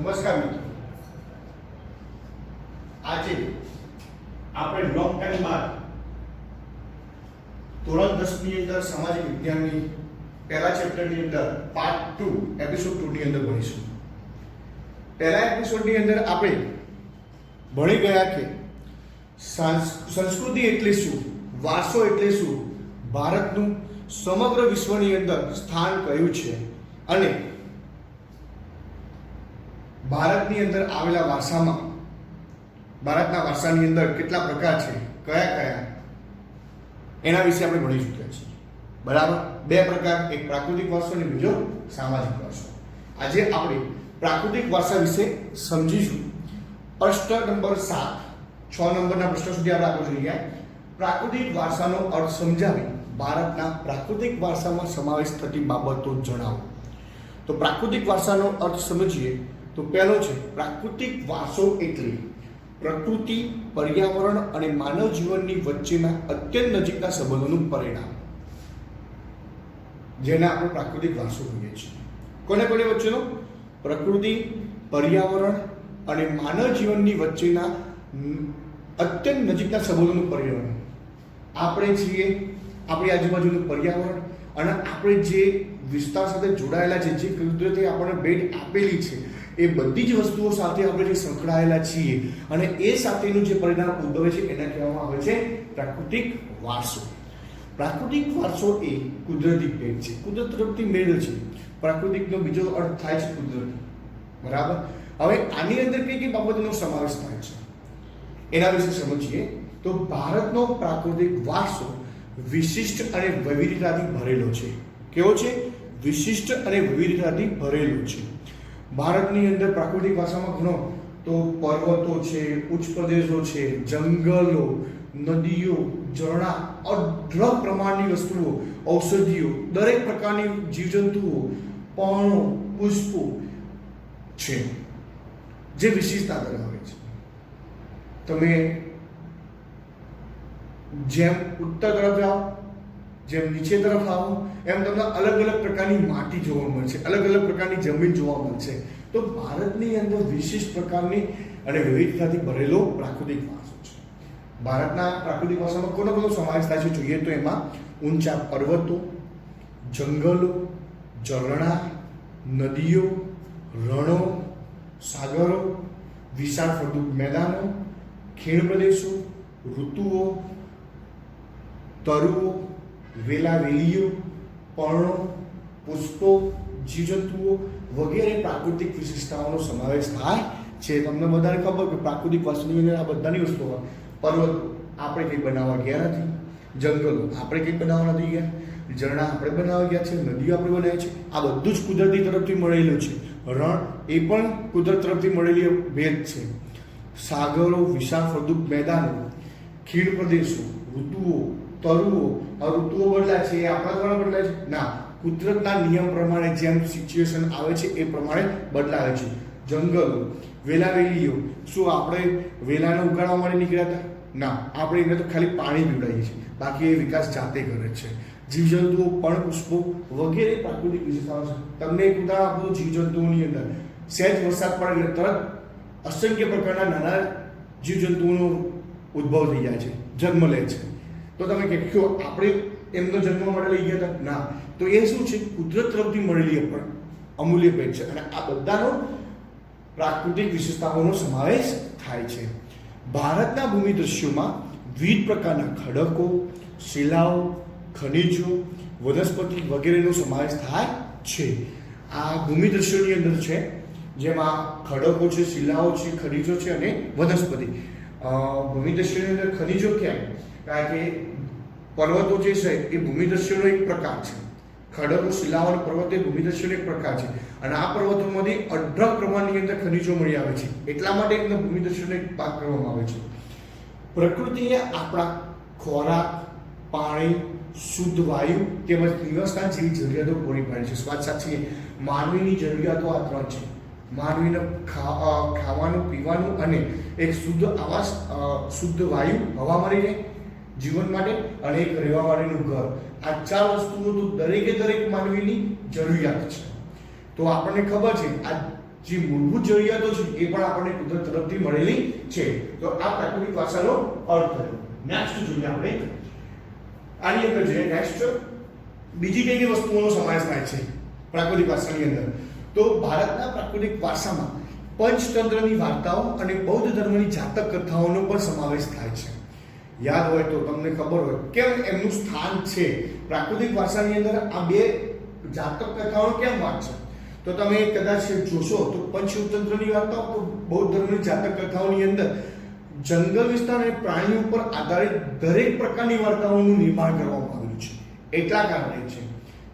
નમસ્કાર મિત્રો, આજે આપણે લોંગ ટાઈમ બાદ ધોરણ 10 ની અંદર સામાજિક વિજ્ઞાનની પહેલા ચેપ્ટરની અંદર પાર્ટ 2 એપિસોડ 2 ની અંદર ભણીશું. પહેલા એપિસોડની અંદર આપણે ભણી ગયા કે સંસ્કૃતિ એટલે શું, વારસો એટલે શું, ભારતનું સમગ્ર વિશ્વની અંદર સ્થાન કયું છે અને ભારતની અંદર આવેલા વારસામાં ભારતના વારસાની અંદર કેટલા પ્રકાર છે, કયા કયા, એના વિશે આપણે ભણી ચૂક્યા છીએ. બરાબર, બે પ્રકાર, એક પ્રાકૃતિક વારસો અને બીજો સામાજિક વારસો. આજે આપણે પ્રાકૃતિક વારસા વિશે સમજીશું. પ્રશ્ન નંબર 7, 6 નંબરના પ્રશ્ન સુધી આપણે આગળ જોઈ ગયા. પ્રાકૃતિક વારસાનો અર્થ સમજાવી ભારતના પ્રાકૃતિક વારસામાં સમાવેશ થતી બાબતો જણાવો. તો પ્રાકૃતિક વારસાનો અર્થ સમજીએ તો પહેલો છે પ્રાકૃતિક વારસો એટલે પ્રકૃતિ, પર્યાવરણ અને માનવ જીવનની વચ્ચેના અત્યંત નજીકના સંબંધોનું પરિણામ, જેને આપણે પ્રાકૃતિક વારસો કહીએ છીએ. કોને વચ્ચેનો? પ્રકૃતિ, પર્યાવરણ અને માનવ જીવનની વચ્ચેના અત્યંત નજીકના સંબંધોનું પરિણામ. આપણે છીએ, આપણી આજુબાજુનું પર્યાવરણ અને આપણે જે વિસ્તાર સાથે જોડાયેલા છે, જે કુદરતે આપણને ભેટ આપેલી છે, એ બધી જ વસ્તુઓ સાથે આપણે જે સંકળાયેલા છીએ અને એ સાથેનું જે પરિણામ ઉદ્ભવે છે એને કહેવામાં આવે છે પ્રાકૃતિક વારસો. પ્રાકૃતિક વારસો એ કુદરતી ભેટ છે, કુદરત તરફથી મેળ છે. પ્રાકૃતિકનો બીજો અર્થ થાય છે કુદરતી. બરાબર. હવે આની અંદર કઈ કઈ બાબતોનો સમાવેશ થાય છે એના વિશે સમજીએ તો ભારતનો પ્રાકૃતિક વારસો વિશિષ્ટ અને વૈવિધ્યતાથી ભરેલો છે. કેવો છે? વિશિષ્ટ અને વૈવિધ્યતાથી ભરેલો છે. ભારતની અંદર પ્રાકૃતિક વારસામાં ઘણો તો પર્વતો છે, ઉચ્ચ પ્રદેશો છે, જંગલો, નદીઓ, ઝરણા, અઢળક પ્રમાણની વસ્તુઓ, ઔષધિઓ, દરેક પ્રકારની જીવજંતુઓ, પર્ણો, પુષ્પો છે જે વિશેષતા ધરાવે છે. તમે જેમ ઉત્તર તરફ જાઓ, જેમ નીચે તરફ આવો, એમ તમને અલગ અલગ પ્રકારની માટી જોવા મળશે, અલગ અલગ પ્રકારની જમીન જોવા મળશે. તો ભારતની અંદર વિશિષ્ટ પ્રકારની અને વિવિધતાથી ભરેલો પ્રાકૃતિક વારસો છે. ભારતના પ્રાકૃતિક વારસામાં કોનો સમાવેશ થાય છે જોઈએ તો એમાં ઊંચા પર્વતો, જંગલો, ઝરણા, નદીઓ, રણો, સાગરો, વિશાળ ફળદ્રુપ મેદાનો, ખીણ પ્રદેશો, ઋતુઓ, તરુઓ, વેલાવેલીઓ, પર્ણો, પુષ્પો, જીવજંતુઓ વગેરે પ્રાકૃતિક વિશેષતાઓનો સમાવેશ થાય છે. તમને બધાને ખબર કે પ્રાકૃતિક વારસાની અંદર આ બધાની વસ્તુઓ, પર્વતો આપણે કંઈ બનાવવા ગયા નથી, જંગલો આપણે કંઈ બનાવવા નથી ગયા, ઝરણા આપણે બનાવવા ગયા છે, નદીઓ આપણે બનાવી છે, આ બધું જ કુદરતી તરફથી મળેલું છે. રણ એ પણ કુદરત તરફથી મળેલી ભેટ છે. સાગરો, વિશાળ ફળદ્રુપ મેદાનો, ખીણ પ્રદેશો, ઋતુઓ, તરુઓ. આ ઋતુઓ બદલાય છે, એ આપણા દ્વારા બદલાય છે? ના, કુદરતના નિયમ પ્રમાણે જેમ સિચ્યુએશન આવે છે એ પ્રમાણે બદલાય છે. જંગલો, વેલાવેલીઓ, શું આપણે વેલાને ઉગાડવા માટે નીકળ્યા હતા? ના, આપણે એને તો ખાલી પાણી પીવડાવીએ છીએ, બાકી એ વિકાસ જાતે કરે છે. જીવજંતુઓ, પણ પુષ્પો વગેરે પ્રાકૃતિક વિશેષતાઓ છે. તમને એક ઉદાહરણ આપું, જીવજંતુઓની અંદર સહેજ વરસાદ પડે એટલે તરત અસંખ્ય પ્રકારના નાના જીવજંતુઓનો ઉદ્ભવ થઈ જાય છે, જન્મ લે છે. તો તમે કહો આપણે એમનો જન્મ માટે લઈ ગયા હતા? ના. તો એ શું છે? કુદરત તરફથી મળેલી પણ અમૂલ્ય ભેટ છે અને આ બધાનો પ્રાકૃતિક વિશેષતાઓનો સમાવેશ થાય છે. ભારતના ભૂમિ દ્રશ્યોમાં વિવિધ પ્રકારના ખડકો, શિલાઓ, ખનિજો, વનસ્પતિ વગેરેનો સમાવેશ થાય છે. આ ભૂમિ દ્રશ્યોની અંદર છે, જેમાં ખડકો છે, શિલાઓ છે, ખનિજો છે અને વનસ્પતિ. ભૂમિ દ્રશ્યોની અંદર ખનિજો ક્યાં? કારણ કે પર્વતો જે છે એ ભૂમિ દ્રશ્યનો એક પ્રકાર છે. ખડકો, શિલાઓ અને પર્વતો એ ભૂમિ દ્રશ્યનો એક પ્રકાર છે અને આ પર્વતોમાંથી અઢળક પ્રમાણની અંદર ખનિજો મળી આવે છે, એટલા માટે એમને ભૂમિ દ્રશ્યનો એક ભાગ કરવામાં આવે છે. પ્રકૃતિએ આપણા ખોરાક, પાણી, શુદ્ધ વાયુ તેમજ નિવાસસ્થાન જેવી જરૂરિયાતો પૂરી પાડી છે. વાત સાચી, માનવીની જરૂરિયાતો આ 3 છે. માનવીને ખાવાનું, પીવાનું અને એક શુદ્ધ આવાસ, શુદ્ધ વાયુ, હવા મળી જાય જીવન માટે અને એક રહેવા માટેનું ઘર. આ 4 વસ્તુઓ તો દરેકે દરેક માનવીની જરૂરિયાત છે. તો આપણને ખબર છે આ જે મૂળભૂત જરૂરિયાતો છે એ પણ આપણને કુદરત તરફથી મળેલી છે. તો આ પ્રાકૃતિક વારસાનો અર્થ થયો. નેક્સ્ટ જોઈએ આપણે આની અંદર જોઈએ. નેક્સ્ટ બીજી કઈ કઈ વસ્તુઓનો સમાવેશ થાય છે પ્રાકૃતિક વારસાની અંદર? તો ભારતના પ્રાકૃતિક વારસામાં પંચતંત્રની વાર્તાઓ અને બૌદ્ધ ધર્મની જાતક કથાઓનો પણ સમાવેશ થાય છે. યાદ હોય તો તમને ખબર હોય કેમ એમનું સ્થાન છે પ્રાકૃતિક વારસાની અંદર આ બે જાતક કથાઓનો કેમ વાત છે? તો તમે કદાચ જોશો તો પંચતંત્રની વાર્તાઓ તો બૌદ્ધ ધર્મની જાતક કથાઓની અંદર જંગલ વિસ્તાર અને પ્રાણીઓ ઉપર આધારિત દરેક પ્રકારની વાર્તાઓનું નિર્માણ કરવામાં આવ્યું છે. એટલા કારણે છે.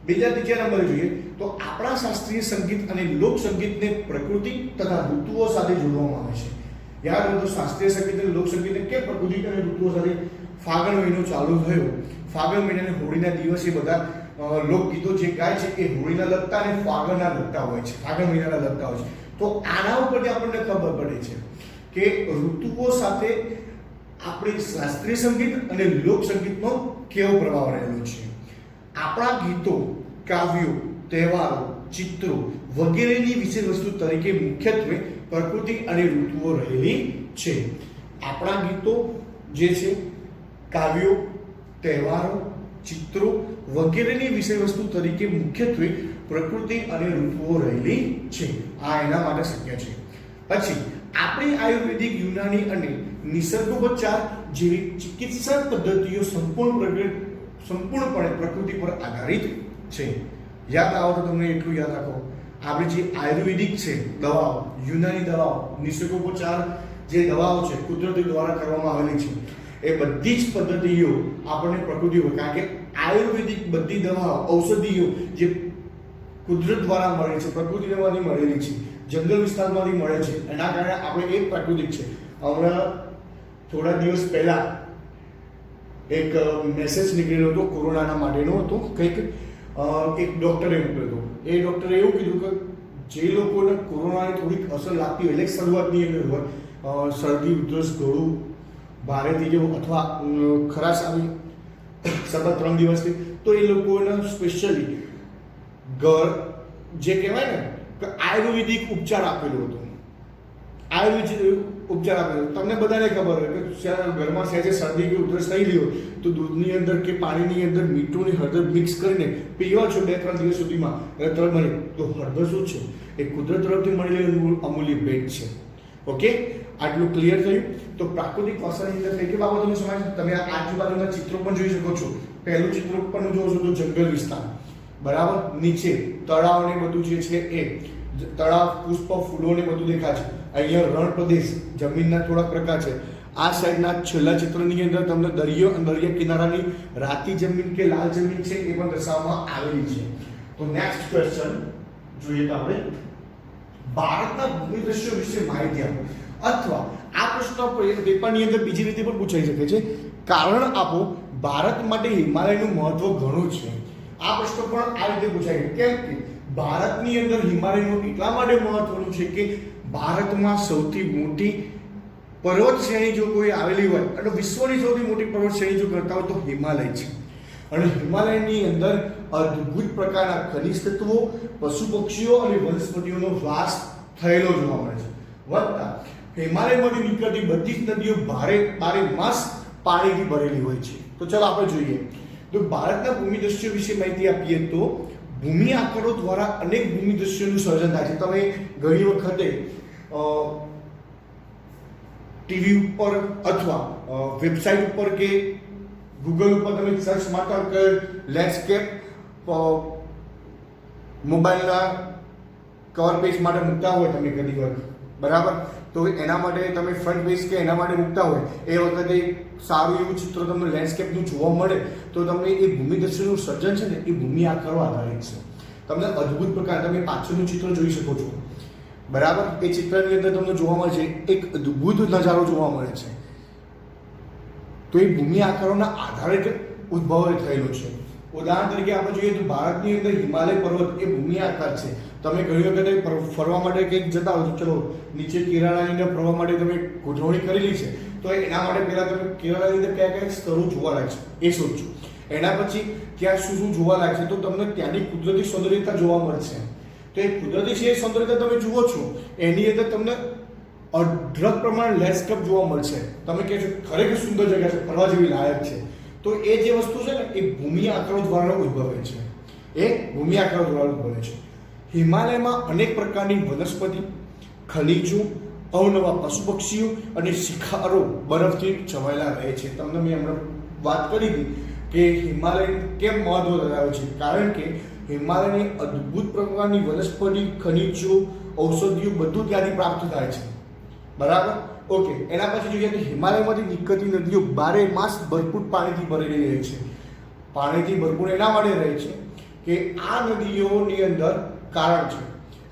ત્રીજા નંબરે જોઈએ તો આપણા શાસ્ત્રીય સંગીત અને લોક સંગીતને પ્રકૃતિ તથા ઋતુઓ સાથે જોડવામાં આવે છે. યાદ હોય તો શાસ્ત્રીય સંગીત અને લોક સંગીતને કેમ પ્રકૃતિ અને ઋતુઓ સાથે? ફાગણ મહિનો ચાલુ થયો, ફાગણ મહિનાની હોળીના દિવસે બધા લોકગીતો જે ગાય છે એ હોળીના લગતા અને ફાગણના લગતા હોય છે, ફાગણ મહિનાના લગતા હોય છે. તો આના ઉપરથી આપણને ખબર પડે છે કે ઋતુઓ સાથે આપણી શાસ્ત્રીય સંગીત અને લોક સંગીતનો કેવો પ્રભાવ રહેલો છે. આપણા ગીતો, કાવ્યો, તહેવારો, ચિત્રો વગેરેની વિશેષ વસ્તુ તરીકે મુખ્યત્વે પ્રકૃતિ અને ઋતુઓ રહેલી છે. આપણા ગીતો જે છે, કાવ્યો, તહેવારો, ચિત્રો વગેરેની વિષય વસ્તુ તરીકે મુખ્યત્વે પ્રકૃતિ અને ઋતુઓ રહેલી છે. આ એના માટે શક્ય છે. પછી આપણી આયુર્વેદિક, યુનાની અને નિસર્ગોપચાર જેવી ચિકિત્સા પદ્ધતિઓ સંપૂર્ણપણે પ્રકૃતિ પર આધારિત છે. યાદ આવો તો તમને એટલું યાદ રાખો, આપણી જે આયુર્વેદિક છે દવાઓ, યુનાની દવાઓ, નિસર્ગોપચાર જે દવાઓ છે કુદરતી દ્વારા કરવામાં આવેલી છે, એ બધી જ પદ્ધતિઓ આપણને પ્રકૃતિ હોય. કારણ કે આયુર્વેદિક બધી દવાઓ, ઔષધિઓ જે કુદરત દ્વારા મળે છે, પ્રકૃતિમાંથી મળેલી છે, જંગલ વિસ્તારમાંથી મળે છે, એના કારણે આપણે એક પ્રાકૃતિક છે. હમણાં થોડા દિવસ પહેલા એક મેસેજ નીકળેલો હતો કોરોનાના માટેનો હતો, કંઈક એક ડૉક્ટરે મોકલ્યો હતો. એ ડૉક્ટરે એવું કીધું કે જે લોકોને કોરોનાની થોડીક અસર લાગતી હોય, એટલે શરૂઆતની અંદર હોય શરદી, ઉધરસ, ગળું ભારે થઈ જવું અથવા ખરાશ આવી સતત 3 દિવસથી, તો એ લોકોને સ્પેશિયલી જે કહેવાય ને કે આયુર્વેદિક ઉપચાર આપેલો હતો. આયુર્વેદિક ઉપચાર આપેલો. તમને બધાને ખબર હોય કે ઘરમાં સહેજે શરદી કે ઉધરસ થઈ ગઈ હોય તો દૂધની અંદર કે પાણીની અંદર મીઠું ને હળદર મિક્સ કરીને પીવા છો 2-3 દિવસ સુધીમાં, એટલે મળે તો હળદર શું છે? એ કુદરત તરફથી મળેલી અમૂલ્ય ભેટ છે. ઓકે, આટલું ક્લિયર થયું? તો પ્રાકૃતિક વારસાની અંદર કઈ કઈ બાબતોનો સમાવેશ? તમે આ આજુબાજુના ચિત્રો પણ જોઈ શકો છો. પહેલું ચિત્ર પણ જોશો તો જંગલ વિસ્તાર, બરાબર, નીચે તળાવ ને બધું જે છે એ તળાવ, પુષ્પ, ફૂલો ને બધું દેખાય છે. અહીંયા રણ પ્રદેશ, જમીનના થોડા પ્રકાર છે. આ સાઈડના છેલ્લા ચિત્રની અંદર તમને દરિયો અને દરિયા કિનારાની રાતી જમીન કે લાલ જમીન છે એ પણ દર્શાવવામાં આવેલી છે. તો નેક્સ્ટ ક્વેશ્ચન જોઈએ તો આપણે ભારતના ભૂમિ દ્રશ્યો વિશે માહિતી આપો. અથવા આ પ્રશ્ન પેપરની અંદર બીજી રીતે પણ પૂછાઈ શકે છે, કારણ આપો, ભારત માટે હિમાલયનું મહત્વ ઘણું છે. આ પ્રશ્ન પણ આ રીતે પૂછાય. કેમ કે ભારતની અંદર હિમાલયનું એટલા માટે મહત્વનું છે કે ભારતમાં સૌથી મોટી પર્વત શ્રેણી જો કોઈ આવેલી હોય અને વિશ્વની સૌથી મોટી પર્વત શ્રેણી જો કરતા હોય તો હિમાલય છે. અને હિમાલયની અંદર અદ્ભુત પ્રકારના ખનિજ તત્વો, પશુ પક્ષીઓ અને વનસ્પતિઓનો વાસ થયેલો જોવા મળે છે. વધતા હિમાલયમાંથી નીકળતી બધી જ નદીઓ બારે માસ પાણીથી ભરેલી હોય છે. તો ચાલો આપણે જોઈએ. તો ભારતના ભૂમિ દ્રશ્યો વિશે માહિતી આપીએ તો ભૂમિ આકારો દ્વારા અનેક ભૂમિ દ્રશ્યોનું સર્જન થાય છે. તમે ઘણી વખતે ટીવી ઉપર અથવા વેબસાઇટ ઉપર કે ગૂગલ ઉપર તમે સર્ચ મારતા કે લેન્ડસ્કેપ મોબાઈલના કવર પેજ માટે મૂકતા હોય તમે ઘણી વાર, બરાબર, તો એના માટે તમે ફ્રન્ટ પેજ કે એના માટે મૂકતા હોય એ વખતે સારું એવું ચિત્ર તમને લેન્ડસ્કેપનું જોવા મળે તો તમને એ ભૂમિ દ્રશ્યનું સર્જન છે ને એ ભૂમિ આકારો આધારિત છે. તમને અદ્ભુત પ્રકાર, તમે પાછળનું ચિત્ર જોઈ શકો છો, બરાબર. એ ચિત્રની અંદર તમને જોવા મળે છે એક અદ્ભુત નજારો જોવા મળે છે. તો એ ભૂમિ આકારોના આધારે ઉદ્ભવ થયેલો છે. ઉદાહરણ તરીકે આપણે જોઈએ તો ભારતની અંદર હિમાલય પર્વત એ ભૂમિ આકાર છે. તમે ઘણી વખતે ફરવા માટે કંઈક જતા હોય તો ચલો નીચે કેરાલાની અંદર ફરવા માટે તમે ગોઠવણી કરેલી છે, તો એના માટે પહેલાં તમે કેરાલાની અંદર કયા કયા સ્થળો જોવા લાગશે એ સોચો. એના પછી ક્યાં શું જોવા લાગશે તો તમને ત્યાંની કુદરતી સૌંદર્યતા જોવા મળશે. તો એ કુદરતી સૌંદર્યતા તમે જુઓ છો એની અંદર તમને અઢળક પ્રમાણે લેન્ડસ્કેપ જોવા મળશે. તમે કહેશો ખરેખર સુંદર જગ્યા છે, ફરવા જેવી લાયક છે. તો એ જે વસ્તુ છે ને એ ભૂમિ આકારો દ્વારા ઉદ્ભવે છે. એ ભૂમિ આકારો દ્વારા ઉદ્ભવે છે. હિમાલયમાં અનેક પ્રકારની વનસ્પતિ, ખનિજો, અવનવા પશુ પક્ષીઓ અને શિખરો બરફથી છવાયેલા રહે છે. તમને મેં હમણાં વાત કરી હતી કે હિમાલય કેમ મહત્વ ધરાવે છે, કારણ કે હિમાલયની અદ્ભુત પ્રકારની વનસ્પતિ, ખનિજો, ઔષધિઓ બધું ત્યાંથી પ્રાપ્ત થાય છે. બરાબર? ઓકે. એના પછી જોઈએ કે હિમાલયમાંથી નીકળતી નદીઓ 12 માસ ભરપૂર પાણીથી ભરેલી રહે છે. પાણીથી ભરપૂર એના માટે રહે છે કે આ નદીઓની અંદર કારણ છે.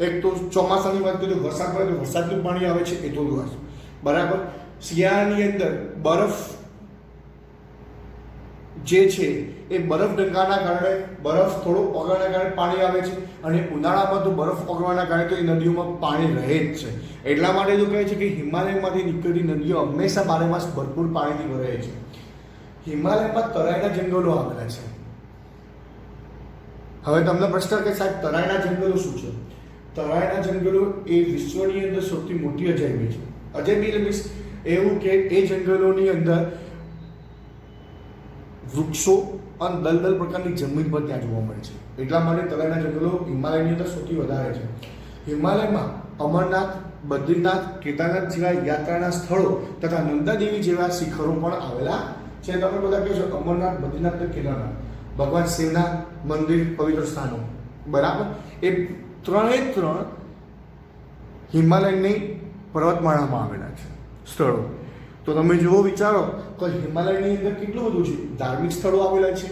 એક તો ચોમાસાની વાત કરીએ તો વરસાદ પડે તો વરસાદનું પાણી આવે છે, એ તો બરાબર. શિયાળાની અંદર બરફ જે છે એ બરફ ડંકાના કારણે, બરફ થોડો ઓગળવાના કારણે પાણી આવે છે, અને ઉનાળામાં તો બરફ ઓગળવાના કારણે તો એ નદીઓમાં પાણી રહે જ છે. એટલા માટે તો કહે છે કે હિમાલયમાંથી નીકળતી નદીઓ હંમેશા 12 માસ ભરપૂર પાણીથી ભરાય છે. હિમાલયમાં તરાઈના જંગલો આવેલા છે. હવે તમને પ્રશ્ન કે સાહેબ તરાઈના જંગલો શું છે? તરાઈના જંગલો એ વિશ્વની અંદર સૌથી મોટી અજાયબી છે. અજાયબી મીન્સ એવું કે એ જંગલોની અંદર વૃક્ષો અને દલદલ પ્રકારની જમીન પર ત્યાં જોવા મળે છે. એટલા માટે તરાઈના જંગલો હિમાલયની અંદર સૌથી વધારે છે. હિમાલયમાં અમરનાથ, બદ્રીનાથ, કેદારનાથ જેવા યાત્રાના સ્થળો તથા નંદાદેવી જેવા શિખરો પણ આવેલા છે. તમે બધા કહો છો અમરનાથ, બદ્રીનાથ અને કેદારનાથ ભગવાન શિવના મંદિર, પવિત્ર સ્થાનો, બરાબર. એ ત્રણ હિમાલયની પર્વતમાળામાં આવેલા છે સ્થળો. તો તમે જુઓ, વિચારો તો હિમાલયની અંદર કેટલું બધું છે. ધાર્મિક સ્થળો આવેલા છે.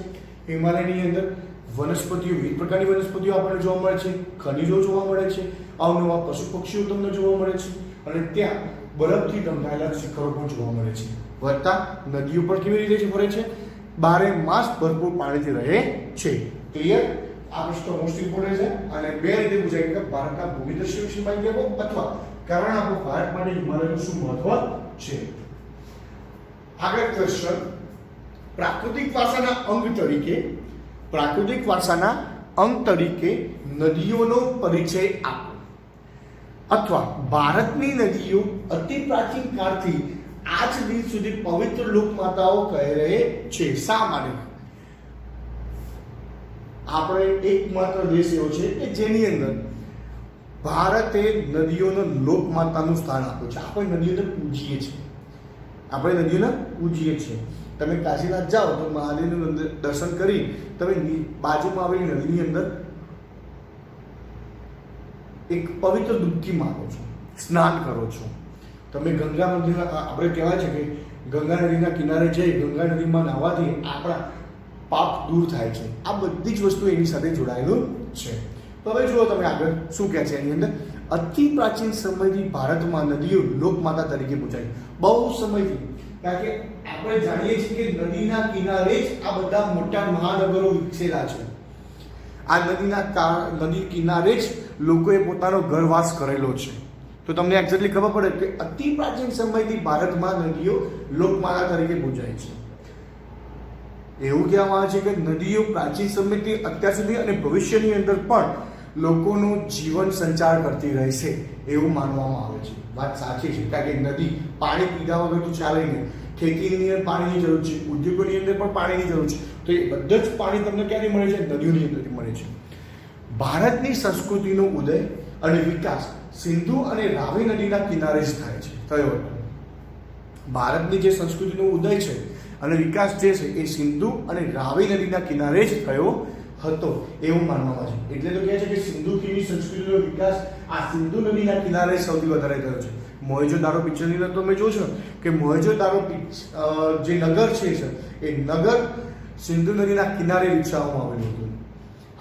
હિમાલયની અંદર વનસ્પતિઓ, વિવિધ પ્રકારની વનસ્પતિઓ આપણને જોવા મળે છે, ખનિજો જોવા મળે છે, અવનવા પશુ પક્ષીઓ તમને જોવા મળે છે, અને ત્યાં બરફથી ઢંકાયેલા શિખરો પણ જોવા મળે છે. વધતા નદીઓ પણ કેવી રીતે ભરે છે? 12 માસ ભરપૂર પાણીથી રહે છે. ક્લિયર? આ પ્રશ્ન મોસ્ટ ઇમ્પોર્ટન્ટ છે, અને બે રીતે પૂછાય કે ભારતના ભૂમિદૃશ્ય વિશે માહિતી આપો, અથવા કારણ આપો ભારત માટે હિમાલયનું શું મહત્વ છે. આગળ ક્વેશ્ચન, પ્રાકૃતિક વારસાના અંગ તરીકે નદીઓનો પરિચય આપો, અથવા ભારતની નદીઓ અતિ પ્રાચીન કાળથી આજ દિન સુધી પવિત્ર લોકમાતાઓ કહી રહે છે. શા માટે? આપણે એકમાત્ર દેશ એવો છે કે જેની અંદર ભારતે નદીઓને લોકમાતાનું સ્થાન આપ્યું છે. આપણે નદીઓને પૂજીએ છીએ. તમે કાશીનાથ જાઓ તો મહાદેવનું દર્શન કરી તમે બાજુમાં આવેલી નદીની અંદર એક પવિત્ર ડૂબકી મારો છો, સ્નાન કરો છો. તમે ગંગા નદીના, આપણે કહેવાય છે કે ગંગા નદીના કિનારે જઈ ગંગા નદીમાં નાહવાથી આપણા પાપ દૂર થાય છે. આ બધી જ વસ્તુ એની સાથે જોડાયેલું છે. તો હવે જુઓ તમે આગળ શું કહે છે એની અંદર. અતિ પ્રાચીન સમયથી ભારતમાં નદીઓ લોકમાતા તરીકે પૂજાય. બહુ સમયથી, કારણ કે આપણે જાણીએ છીએ કે નદીના કિનારે જ આ બધા મોટા મહાનગરો વિકસેલા છે. આ નદી કિનારે જ લોકોએ પોતાનો ઘરવાસ કરેલો છે. તો તમને એક્ઝેક્ટલી ખબર પડે કે અતિ પ્રાચીન સમયથી ભારતમાં નદીઓ લોકમાતા તરીકે પૂજાય છે. એવું કહેવામાં આવે છે કે નદીઓ પ્રાચીન સમયથી અત્યાર સુધી અને ભવિષ્યની અંદર પણ લોકોનું જીવન સંચાર કરતી રહેશે એવું માનવામાં આવે છે. વાત સાચી છે, કારણ કે નદી પાણી પીધા વગર તો ચાલે નહીં. ખેતીની અંદર પાણીની જરૂર છે, ઉદ્યોગોની અંદર પણ પાણીની જરૂર છે. તો એ બધા જ પાણી તમને ક્યાંથી મળે છે? નદીઓની અંદરથી મળે છે. ભારતની સંસ્કૃતિનો ઉદય અને વિકાસ સિંધુ અને રાવી નદીના કિનારે જ થયો હતો. ભારતની જે સંસ્કૃતિનો ઉદય છે અને વિકાસ જે છે એ સિંધુ અને રાવી નદીના કિનારે જ થયો હતો એવું માનવામાં આવે છે. એટલે તો કહે છે કે સિંધુ ખીણની સંસ્કૃતિનો વિકાસ આ સિંધુ નદીના કિનારે સૌથી વધારે થયો છે. મોહેંજો-દારો પિક્ચરની અંદર તમે જોશો કે મોહેંજો-દારો જે નગર છે એ નગર સિંધુ નદીના કિનારે વિકસાવવામાં આવેલું હતું.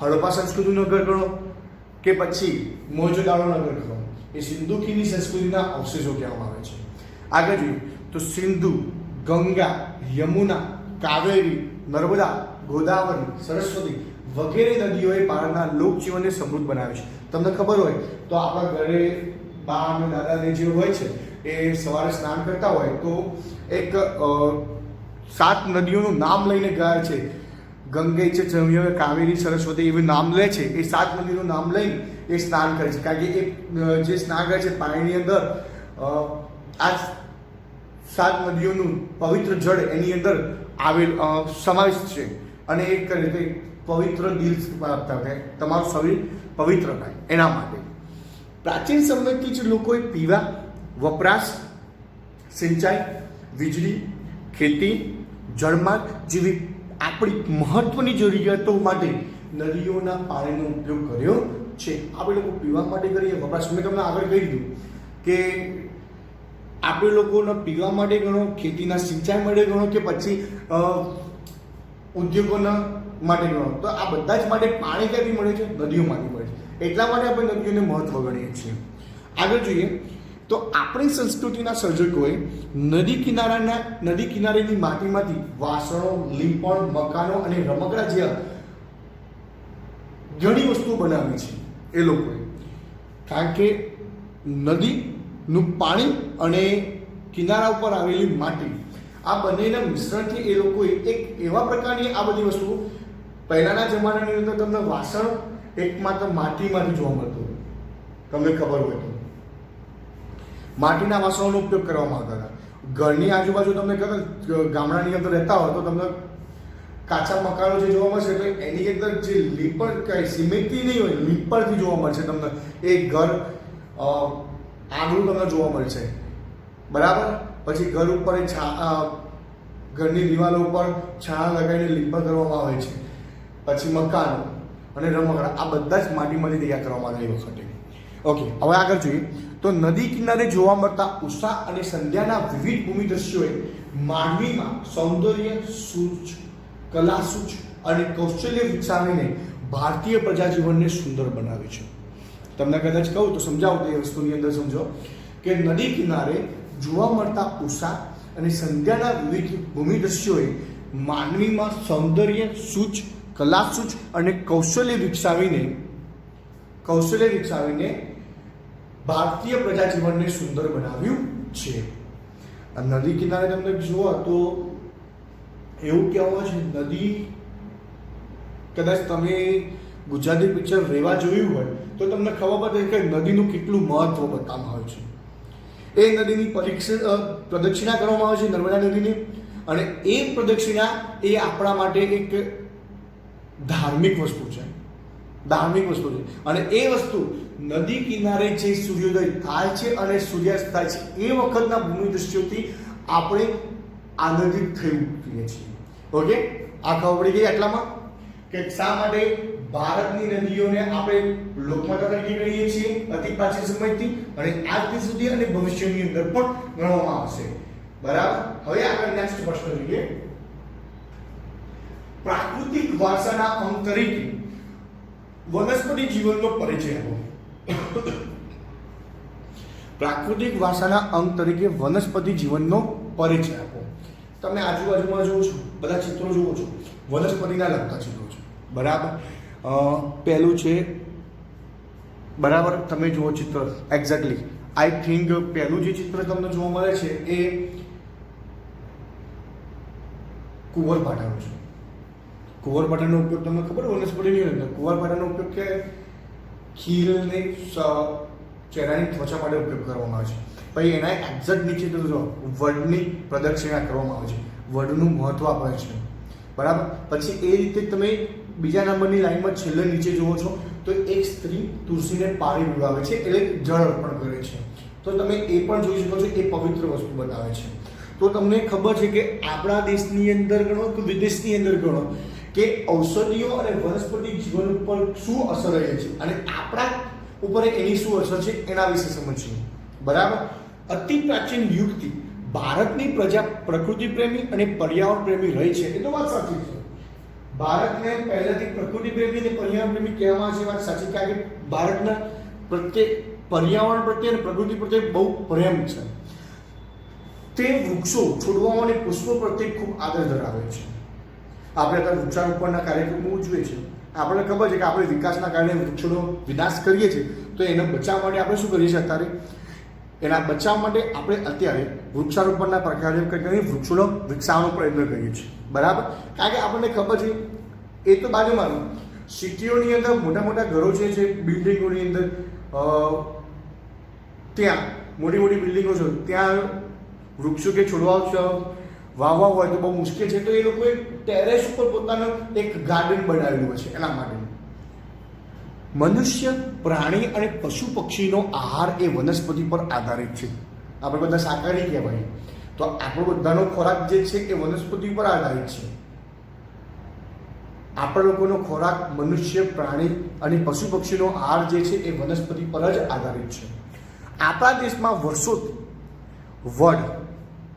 હડપ્પા સંસ્કૃતિનું નગર ગણો કે પછી મોહેંજો-દારો નગર ગણો, એ સિંધુ ખીણની સંસ્કૃતિના અવશેષો કહેવામાં આવે છે. આગળ જોઈએ તો સિંધુ, ગંગા, યમુના, કાવેરી, નર્મદા, ગોદાવરી, સરસ્વતી વગેરે નદીઓએ ભારતના લોકજીવનને સમૃદ્ધ બનાવ્યું છે. તમને ખબર હોય તો આપણા ઘરે બા અને દાદાને જે હોય છે એ સવારે સ્નાન કરતા હોય તો એક 7 નદીઓનું નામ લઈને ગાય છે. ગંગે છે, જમયે, કાવેરી, સરસ્વતી એવી નામ લે છે. એ 7 નદીનું નામ લઈને એ સ્નાન કરે છે, કારણ કે એ જે સ્નાન કરે છે પાણીની અંદર આ 7 નદીઓનું પવિત્ર જળ એની અંદર સમાવિષ્ટ છે. અને એ કરે તો પવિત્ર દિલ થાય, તમારું શરીર પવિત્ર થાય એના માટે. પ્રાચીન સમયથી જ લોકોએ પીવા, વપરાશ, સિંચાઈ, વીજળી, ખેતી, જળમાર્ગ જેવી આપણી મહત્વની જરૂરિયાતો માટે નદીઓના પાણીનો ઉપયોગ કર્યો છે. આપણે લોકો પીવા માટે કરીએ, વપરાશ મેં તમને આગળ કહી દીધું કે આપણે લોકોને પીવા માટે ગણો, ખેતીના સિંચાઈ માટે ગણો કે પછી ઉદ્યોગોના માટે ગણો, તો આ બધા જ માટે પાણી ક્યાંથી મળે છે? નદીઓમાંથી મળે છે. એટલા માટે આપણે નદીઓને મહત્વ ગણીએ છીએ. આગળ જોઈએ તો આપણી સંસ્કૃતિના સર્જકોએ નદી કિનારેની માટીમાંથી વાસણો, લીંપણ, મકાનો અને રમકડા જેવા ઘણી વસ્તુઓ બનાવી છે એ લોકોએ. કારણ કે નદીનું પાણી અને કિનારા ઉપર આવેલી માટી, આ બંનેના મિશ્રણથી એ લોકોએ એક એવા પ્રકારની આ બધી વસ્તુઓ, પહેલાના જમાનાની અંદર તમને વાસણ એકમાત્ર માટીમાંથી જોવા મળતું, તમને ખબર હોય તો માટીના વાસણોનો ઉપયોગ કરવામાં આવતા હતા. ઘરની આજુબાજુ તમને ગામડાની અંદર રહેતા હોય તો તમને કાચા મકાનો જે જોવા મળશે તો એની અંદર જે લીપણ કઈ સિમેન્ટથી નહીં હોય, લીપણથી જોવા મળશે તમને. એ ઘર આંગળું તમને જોવા મળશે, બરાબર. પછી ઘર ઉપર ઘરની દિવાલો ઉપર છાણા લગાવીને લીપણ કરવામાં આવે છે. પછી મકાનો અને રમકડા આ બધા જ માટીમાંથી તૈયાર કરવામાં આવે એ વખતે. ઓકે, હવે આગળ જોઈએ તો નદી કિનારે જોવા મળતા ઉષા અને સંધ્યાના વિવિધ ભૂમિ દ્રશ્યોએ માનવીમાં સૌંદર્ય, સૂઝ, કલા સૂઝ અને કૌશલ્ય વિકસાવીને ભારતીય પ્રજાજીવનને સુંદર બનાવે છે. તમને કદાચ કહું તો સમજાવું તો એ વસ્તુની અંદર સમજો કે નદી કિનારે જોવા મળતા ઉષા અને સંધ્યાના વિવિધ ભૂમિ દ્રશ્યોએ માનવીમાં સૌંદર્ય, સૂઝ, કલા સૂઝ અને કૌશલ્ય વિકસાવીને ભારતીય પ્રજાજીવનને સુંદર બનાવ્યું છે. નદી કિનારે તમને જુઓ તો એવું કહેવામાં છે, નદી કદાચ તમે ગુજરાતી પિક્ચર રેવા જોયું હોય તો તમને ખબર પડે કે નદીનું કેટલું મહત્વ બતાવવામાં આવે છે. એ નદીની પ્રદક્ષિણા કરવામાં આવે છે, નર્મદા નદીની. અને એ પ્રદક્ષિણા એ આપણા માટે એક ધાર્મિક વસ્તુ છે. અને એ વસ્તુ નદી કિનારે જે સૂર્યોદય થાય છે અને સૂર્યાસ્ત થાય છે એ વખતના ભૂમિ દ્રશ્યોથી આપણે આનંદિત થઈ ઉઠીએ છીએ. ઓકે, આ ખબર પડી ગઈ આટલામાં કે શા માટે ભારતની નદીઓને આપણે લોકમાતા તરીકે ગણીએ છીએ અતિ પ્રાચીન સમયથી અને આજથી સુધી અને ભવિષ્યની અંદર પણ ગણવામાં આવશે. બરાબર. હવે આગળ નેક્સ્ટ પ્રશ્ન જોઈએ. પ્રાકૃતિક વારસાના અંગ તરીકે વનસ્પતિ જીવનનો પરિચય આપો. પ્રાકૃતિક વારસાના અંગ તરીકે વનસ્પતિ જીવનનો પરિચય આપો. તમે આજુબાજુમાં જોવો છો, બધા ચિત્રો જોવો છો, વનસ્પતિના લગતા ચિત્રો છે, બરાબર. પહેલું છે, બરાબર, તમે જુઓ ચિત્ર એક્ઝેક્ટલી. આઈ થિંક પહેલું જે ચિત્ર તમને જોવા મળે છે એ કુંવરપાઠાનું છે. કુંવરપાઠાનો ઉપયોગ તમને ખબર વનસ્પતિની અંદર કુંવરપાઠાનો ઉપયોગ કે ખીલને ચહેરાની ત્વચા માટે ઉપયોગ કરવામાં આવે છે. પછી એના એક્ઝેક્ટ નીચે તો જો વડની પ્રદક્ષિણા કરવામાં આવે છે, વડનું મહત્વ આપે છે, બરાબર. પછી એ રીતે તમે બીજા નંબરની લાઈનમાં છેલ્લે નીચે જુઓ છો તો એક સ્ત્રી તુલસીને પાણી પીવડાવે છે, એટલે જળ અર્પણ કરે છે. તો તમે એ પણ જોઈ શકો છો, એ પવિત્ર વસ્તુ બતાવે છે. તો તમને ખબર છે કે આપણા દેશની અંદર ગણો કે વિદેશની અંદર ગણો કે ઔષધિઓ અને વનસ્પતિ જીવન ઉપર શું અસર રહે છે અને આપણા ઉપર એની શું અસર છે એના વિશે સમજીએ, બરાબર. અતિ પ્રાચીન યુગથી ભારતની પ્રજા પ્રકૃતિ પ્રેમી અને પર્યાવરણ પ્રેમી રહી છે, એ તો વાત સાચી છે. ભારતને પહેલાથી પ્રકૃતિ પ્રેમી અને પર્યાવરણ પ્રેમી કહેવામાં આવે છે, વાત સાચી. કારણ કે ભારતના પ્રત્યે પર્યાવરણ પ્રત્યે અને પ્રકૃતિ પ્રત્યે બહુ પ્રેમ છે. તે વૃક્ષો, છોડવાઓ અને પુષ્પો પ્રત્યે ખૂબ આદર ધરાવે છે. આપણે અત્યારે વૃક્ષારોપણના કાર્યક્રમો ઉજવીએ છીએ. આપણને ખબર છે કે આપણે વિકાસના કારણે વૃક્ષોનો વિનાશ કરીએ છીએ, તો એનો બચાવ માટે આપણે શું કરીએ છીએ અત્યારે? એના બચાવ માટે આપણે અત્યારે વૃક્ષારોપણના કાર્યક્રમ કરીને વૃક્ષોનો વિકસાવવાનો પ્રયત્ન કરીએ છીએ, બરાબર. કારણ કે આપણને ખબર છે એ તો બાજુમાં. સિટીઓની અંદર મોટા મોટા ઘરો છે બિલ્ડિંગોની અંદર ત્યાં મોટી મોટી બિલ્ડિંગો છે, ત્યાં વૃક્ષો કે છોડવાઓ વાવવા હોય તો બહુ મુશ્કેલ છે, તો એ લોકોએ ટેરેસ ઉપર પોતાનું એક ગાર્ડન બનાવેલું હોય છે. એના માટે મનુષ્ય, પ્રાણી અને પશુ પક્ષીનો આહાર એ વનસ્પતિ પર આધારિત છે. આપણે બધા શાકાહારી કહેવાય, તો આપણો બધાનો ખોરાક જે છે એ વનસ્પતિ પર આધારિત છે. આપણા લોકોનો ખોરાક મનુષ્ય, પ્રાણી અને પશુ પક્ષીનો આહાર જે છે એ વનસ્પતિ પર જ આધારિત છે. આપણા દેશમાં વર્ષોથી વડ,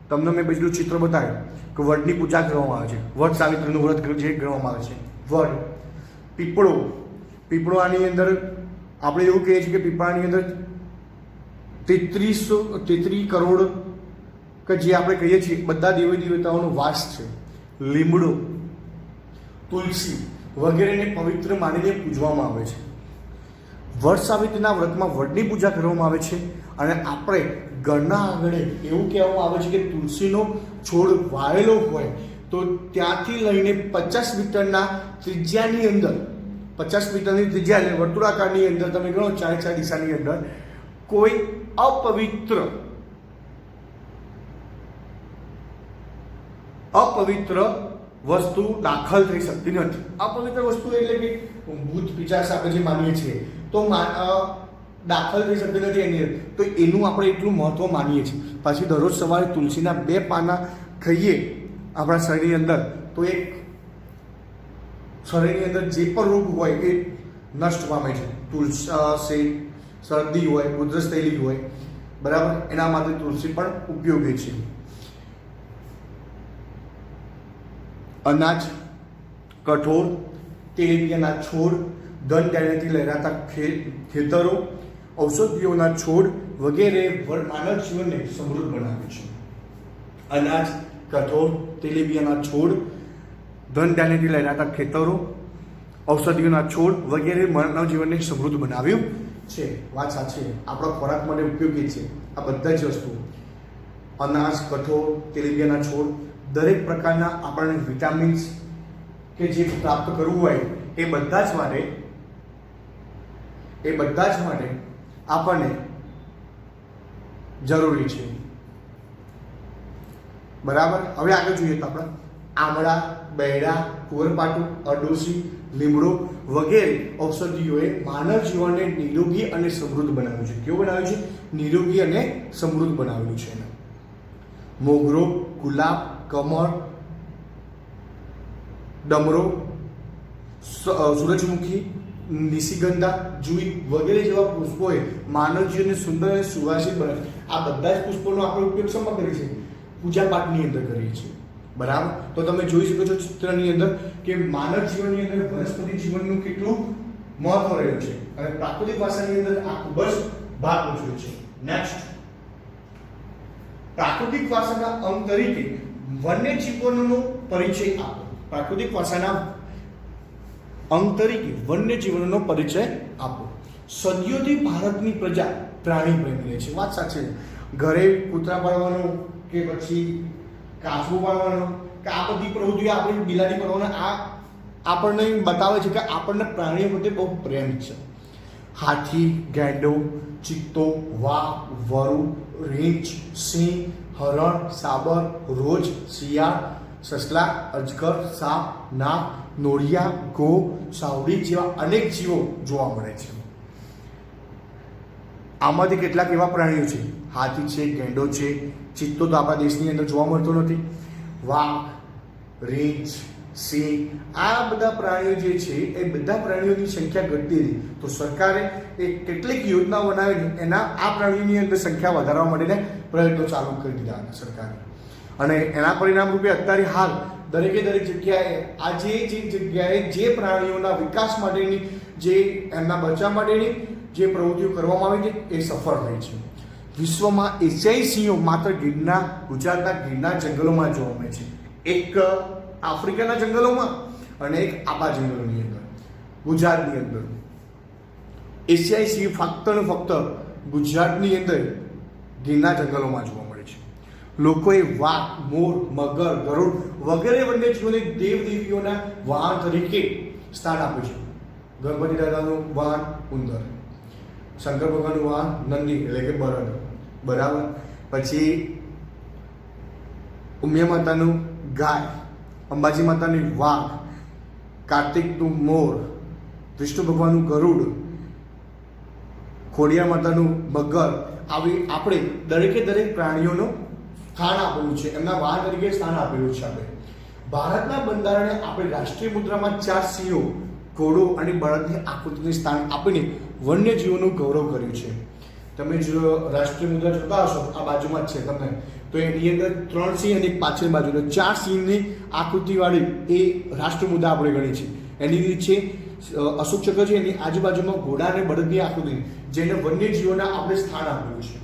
તમને મેં બીજું ચિત્ર બતાવ્યું કે વડની પૂજા કરવામાં આવે છે, વડ સાવિત્રીનું વ્રત જે ગણવામાં આવે છે. વડ, પીપળો આની અંદર આપણે એવું કહીએ છીએ કે પીપળાની અંદર 33 કરોડ કે જે આપણે કહીએ છીએ બધા દેવી દેવતાઓનો વાસ છે. લીમડો, તુલસી વગેરેને પવિત્ર માનીને પૂજવામાં આવે છે. વડ સાવિત્રીના વ્રતમાં વડની પૂજા કરવામાં આવે છે અને આપણે ઘરના આંગણે એવું કહેવામાં આવે છે કે તુલસીનો છોડ વાવેલો હોય તો ત્યાંથી લઈને 50 મીટરના ત્રિજ્યાની અંદર, 50 મીટરની ત્રિજ્યા એટલે વર્તુળાકારની અંદર તમે ગણો 4 દિશાની અંદર કોઈ અપવિત્ર વસ્તુ દાખલ થઈ શકતી નથી. અપવિત્ર વસ્તુ એટલે કે ભૂત પિશાચ આપણે જે માનીએ છીએ તો દાખલ થઈ શકતી નથી એની અંદર, તો એનું આપણે એટલું મહત્વ માનીએ છીએ. પાછી દરરોજ સવારે તુલસીના 2 પાના ખાઈએ આપણા શરીરની અંદર તો એક શરીરની અંદર જે પણ રોગ હોય એ નષ્ટ પામે છે. તુલસી, શરદી હોય, ઉધરસ થયેલી હોય, બરાબર, એના માટે તુલસી પણ ઉપયોગી છે. અનાજ, કઠોળ, તેલીબિયાના છોડ, ધન ધાન્યથી લહેરાતા ખેતરો, ઔષધિઓના છોડ વગેરે માનવ જીવનને સમૃદ્ધ બનાવે છે. અનાજ, કઠોળ, તેલીબિયાના છોડ, ધન ધાન્યથી લહેરાતા ખેતરો, ઔષધિઓના છોડ વગેરે માનવ જીવનને સમૃદ્ધ બનાવ્યું છે. વાત સાચી, આપણા ખોરાક માટે ઉપયોગી છે આ બધા જ વસ્તુ. અનાજ, કઠોળ, તેલીબિયાના છોડ, દરેક પ્રકારના આપણને વિટામિન્સ કે જે પ્રાપ્ત કરવું હોય એ બધા જ માટે આપણને જરૂરી છે. બરાબર. હવે આગળ જોઈએ તો આપણે આમળા, બૈરા, કુંવરપાઠું, અરડોસી, લીમડો વગેરે ઔષધિઓએ માનવ જીવનને નિરોગી અને સમૃદ્ધ બનાવ્યું છે. કેવું બનાવ્યું છે? નિરોગી અને સમૃદ્ધ બનાવેલું છે. મોગરો, ગુલાબ, કમળ, ડમરો, સૂરજમુખી, નિશિગંધા, જુઈ વગેરે જેવા પુષ્પોએ માનવ જીવનને સુંદર અને સુવાસિત બનાવે. આ બધા જ પુષ્પોનો આપણે ઉપયોગ શેમાં કરીએ છીએ? પૂજા પાઠની અંદર કરીએ છીએ. બરાબર. તો તમે જોઈ શકો છો ચિત્રની અંદર કે માનવ જીવનની અંદર વનસ્પતિ જીવનનું કેટલું મહત્વ રહ્યું છે અને પ્રાકૃતિક ભાષાની અંદર આ ખૂબ જ ભાગ ભજવે છે. નેક્સ્ટ, પ્રાકૃતિક ભાષાના અંગ તરીકે વન્ય જીવનનો પરિચય આપો. પ્રાકૃતિક ભાષાના અંગ તરીકે વન્ય જીવનનો પરિચય આપો. સદીઓથી ભારતની પ્રજા પ્રાણી પ્રેમી છે. વાત સાચી. ઘરે કૂતરા પાળવાનો કે પછી કાચબો પાળવાનો કે આ બધી પ્રવૃત્તિઓ આપણે બિલાડી પાળવાનો આ આપણને બતાવે છે કે આપણને પ્રાણીઓ પ્રત્યે બહુ પ્રેમ છે. હાથી, ગેંડો, ચિત્તો, વાઘ, વરુ, રીંછ, સિંહ, હરણ, સાબર, રોજ, શિયાળ, સસલા, અજગર, સાપ, નાગ, નોળિયા, ગો, સાવડી જેવા અનેક જીવો જોવા મળે છે. આમાંથી કેટલાક એવા પ્રાણીઓ છે, હાથી છે, ગેંડો છે, ચિત્તો તો આપણા દેશની અંદર જોવા મળતો નથી, વાઘ, રીંછ, સિંહ, આ બધા પ્રાણીઓ જે છે એ બધા પ્રાણીઓની સંખ્યા ઘટતી હતી. તો સરકારે કેટલીક યોજના બનાવીને એના આ પ્રાણીઓની અંદર સંખ્યા વધારવા માટેને પ્રયત્નો ચાલુ કરી દીધા હતા સરકારે. અને એના પરિણામ રૂપે અત્યારે હાલ દરેકે દરેક જગ્યાએ આજે જે જગ્યાએ જે પ્રાણીઓના વિકાસ માટેની જે એમના બચાવ માટેની જે પ્રવૃત્તિઓ કરવામાં આવી છે એ સફળ થઈ છે. વિશ્વમાં એશિયાઈ સિંહો માત્ર ગુજરાતના ગીરના જંગલોમાં જોવા મળે છે. એક આફ્રિકાના જંગલોમાં અને એક આપણા જંગલોની અંદર, ગુજરાતની અંદર. એશિયાઈ સિંહ ફક્ત ને ફક્ત ગુજરાતની અંદર ગીરના જંગલોમાં જોવા મળે છે. લોકોએ વાઘ, મોર, મગર, ગરુડ વગેરે વન્યજીવોને દેવદેવીઓના વાહન તરીકે સ્થાન આપ્યું છે. ગણપતિ દાદાનું વાહન ઉંદર, શંકર ભગવાનનું વાહન નંદી એટલે કે બળદ, બરાબર. પછી ઉમિયા માતાનું ગાય, અંબાજી માતાની વાઘ, કાર્તિકનું મોર, વિષ્ણુ ભગવાનનું ગરુડ, ખોડિયાર માતાનું મગર. આવી આપણે દરેકે દરેક પ્રાણીઓનું સ્થાન આપેલું છે, એમના વાહન તરીકે સ્થાન આપેલું છે. આપણે ભારતના બંધારણે આપણે રાષ્ટ્રીય મુદ્રામાં 4 સિંહો, ઘોડો અને બળદની આકૃતિને સ્થાન આપીને વન્યજીવોનું ગૌરવ કર્યું છે. તમે જો રાષ્ટ્રીય મુદ્રા જોતા હશો, આ બાજુમાં જ છે તમને, તો એની અંદર 3 સિંહ અને એક પાછળની બાજુ, 4 સિંહની આકૃતિવાળી એ રાષ્ટ્રીય મુદ્રા આપણે ગણી છે. એની નીચે અશોક ચક્ર છે, એની આજુબાજુમાં ઘોડા અને બળદની આકૃતિ, જેને વન્યજીવોના આપણે સ્થાન આપેલું છે.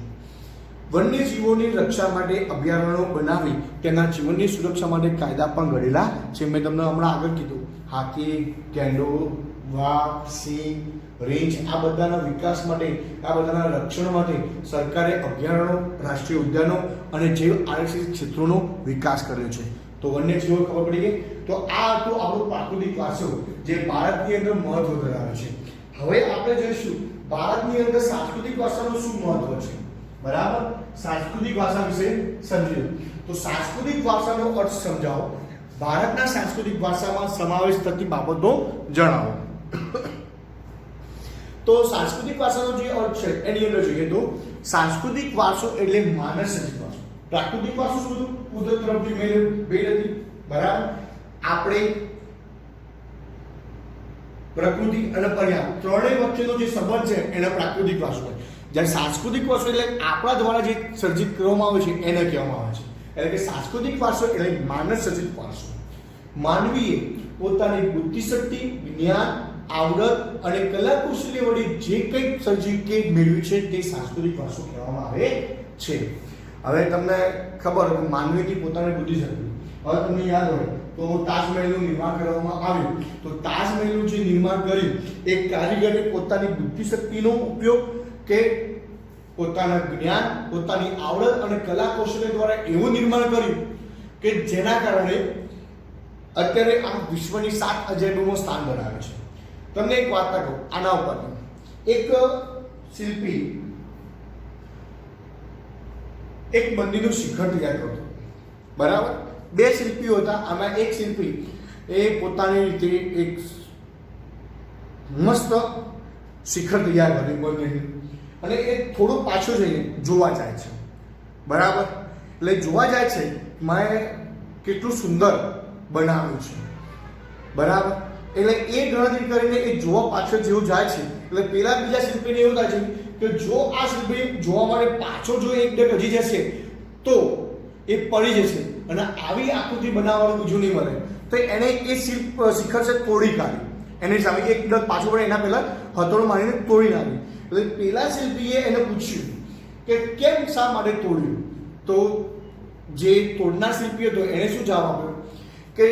વન્યજીવોની રક્ષા માટે અભયારણ્યો બનાવી તેના જીવનની સુરક્ષા માટે કાયદા પણ ઘડેલા છે. મેં તમને હમણાં આગળ કીધું, હાથી, ગેંડો, વાઘ, સિંહ, રીંછ, આ બધાના વિકાસ માટે, આ બધાના રક્ષણ માટે સરકારે અભયારણ્યો, રાષ્ટ્રીય ઉદ્યાનો અને જૈવ આરક્ષિત ક્ષેત્રોનો વિકાસ કર્યો છે. તો વન્યજીવો ખબર પડી ગઈ. તો આ હતું આપણું પ્રાકૃતિક વારસો, જે ભારતની અંદર મહત્વ ધરાવે છે. હવે આપણે જોઈશું ભારતની અંદર સાંસ્કૃતિક વારસાનું શું મહત્વ છે. બરાબર, સાંસ્કૃતિક વારસા વિશે સમજીએ. તો સાંસ્કૃતિક વારસાનો અર્થ સમજાવો. ભારતના સાંસ્કૃતિક વારસામાં સમાવેશ થતી બાબતો જણાવો. તો સાંસ્કૃતિક વારસાનો જે અર્થ છે એની અંદર જોઈએ તો સાંસ્કૃતિક વારસો એટલે માનવ સર્જિત વારસો. પ્રાકૃતિક વારસો શું હતું? કુદરત તરફથી ભેટ હતી, બરાબર. આપણે પ્રકૃતિ અને પર્યાવરણ ત્રણેય વચ્ચેનો જે સંબંધ છે એને પ્રાકૃતિક વારસો કહેવાય. જ્યારે સાંસ્કૃતિક વારસો એટલે આપણા દ્વારા જે સર્જિત કરવામાં આવે છે એને કહેવામાં આવે છે. એટલે કે સાંસ્કૃતિક વારસો એટલે માનવ સર્જિત વારસો. માનવીએ પોતાની બુદ્ધિશક્તિ, જ્ઞાન, આવડત અને કલાકુશલ્ય વડે જે કંઈક સર્જી કે મેળવ્યું છે તે સાંસ્કૃતિક વારસો કહેવામાં આવે છે. હવે તમને ખબર હોય માનવીની પોતાની બુદ્ધિશક્તિ, હવે તમને યાદ હોય તો તાજમહેલનું નિર્માણ કરવામાં આવ્યું. તો તાજમહેલનું જે નિર્માણ કર્યું એક કારીગરે પોતાની બુદ્ધિશક્તિનો ઉપયોગ કે પોતાના જ્ઞાન, પોતાની આવડત અને કલા કૌશલ્ય દ્વારા એવું નિર્માણ કર્યું કે જેના કારણે અત્યારે આ વિશ્વની 7 અજાયબીઓમાં સ્થાન ધરાવે છે. તમને એક વાર્તા કહું આના ઉપર. એક શિલ્પી એક મંદિરનું શિખર તૈયાર કરતો, બરાબર. 2 શિલ્પીઓ હતા. આમાં એક શિલ્પી એ પોતાની રીતે એક મસ્ત શિખર તૈયાર કર્યું મંદિરનું, અને એ થોડું પાછું જઈને જોવા જાય છે, બરાબર. એટલે જોવા જાય છે મેં કેટલું સુંદર બનાવ્યું છે, બરાબર. એટલે એ ગણતરી કરીને એ જોવા પાછળ જેવું જાય છે એટલે પેલા બીજા શિલ્પીને એવું થાય છે કે જો આ શિલ્પી જોવા માટે પાછો જો એક ડગ હજી જશે તો એ પડી જશે અને આવી આકૃતિ બનાવવાનું બીજું નહીં મળે. તો એને એ શિખર છે તોડી કાઢી, એની સામે એક ડગ પાછો પડે એના પહેલા હથોડો મારીને તોડી નાખી. એટલે પેલા શિલ્પીએ એને પૂછ્યું કે કેમ શા માટે તોડ્યું? તો જે તોડનાર શિલ્પી હતો એને શું જવાબ આપ્યો કે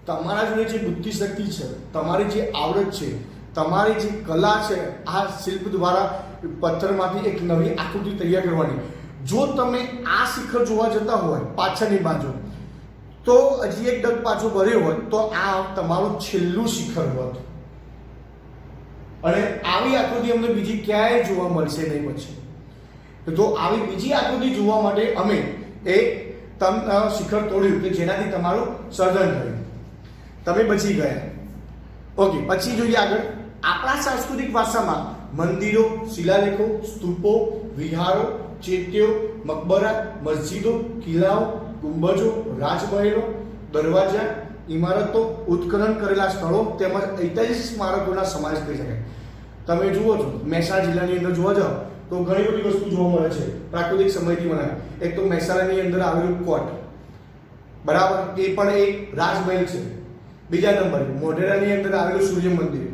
તમારા જોડે જે બુદ્ધિશક્તિ છે, તમારી જે આવડત છે, તમારી જે કલા છે, આ શિલ્પ દ્વારા પથ્થરમાંથી એક નવી આકૃતિ તૈયાર કરવાની, જો તમે આ શિખર જોવા જતા હોય પાછળની બાજુ તો હજી એક ડગ પાછો ભર્યો હોત તો આ તમારું છેલ્લું શિખર હોત અને આવી આકૃતિ અમને બીજી ક્યાંય જોવા મળશે નહીં. પછી તો આવી બીજી આકૃતિ જોવા માટે અમે એક શિખર તોડ્યું કે જેનાથી તમારું સર્જન થયું, તમે બચી ગયા. ઓકે, પછી જોઈએ આગળ. આપણા સાંસ્કૃતિક વારસામાં મંદિરો, શિલાલેખો, સ્તૂપો, વિહારો, ચેત્યો, મકબરા, મસ્જિદો, કિલ્લાઓ, ગુંબજો, રાજમહેલો, દરવાજા, ઇમારતો, ઉત્ખનન કરેલા સ્થળો તેમજ ઐતિહાસિક સ્મારકોના સમાવેશ કરી શકાય. તમે જુઓ છો મહેસાણા જિલ્લાની અંદર જોવા જાઓ તો ઘણી બધી વસ્તુ જોવા મળે છે પ્રાકૃતિક સમયથી બનાવી. એક તો મહેસાણાની અંદર આવેલું કોટ, બરાબર, એ પણ એક રાજમહેલ છે. બીજા નંબરે મોઢેરાની અંદર આવેલું સૂર્ય મંદિર,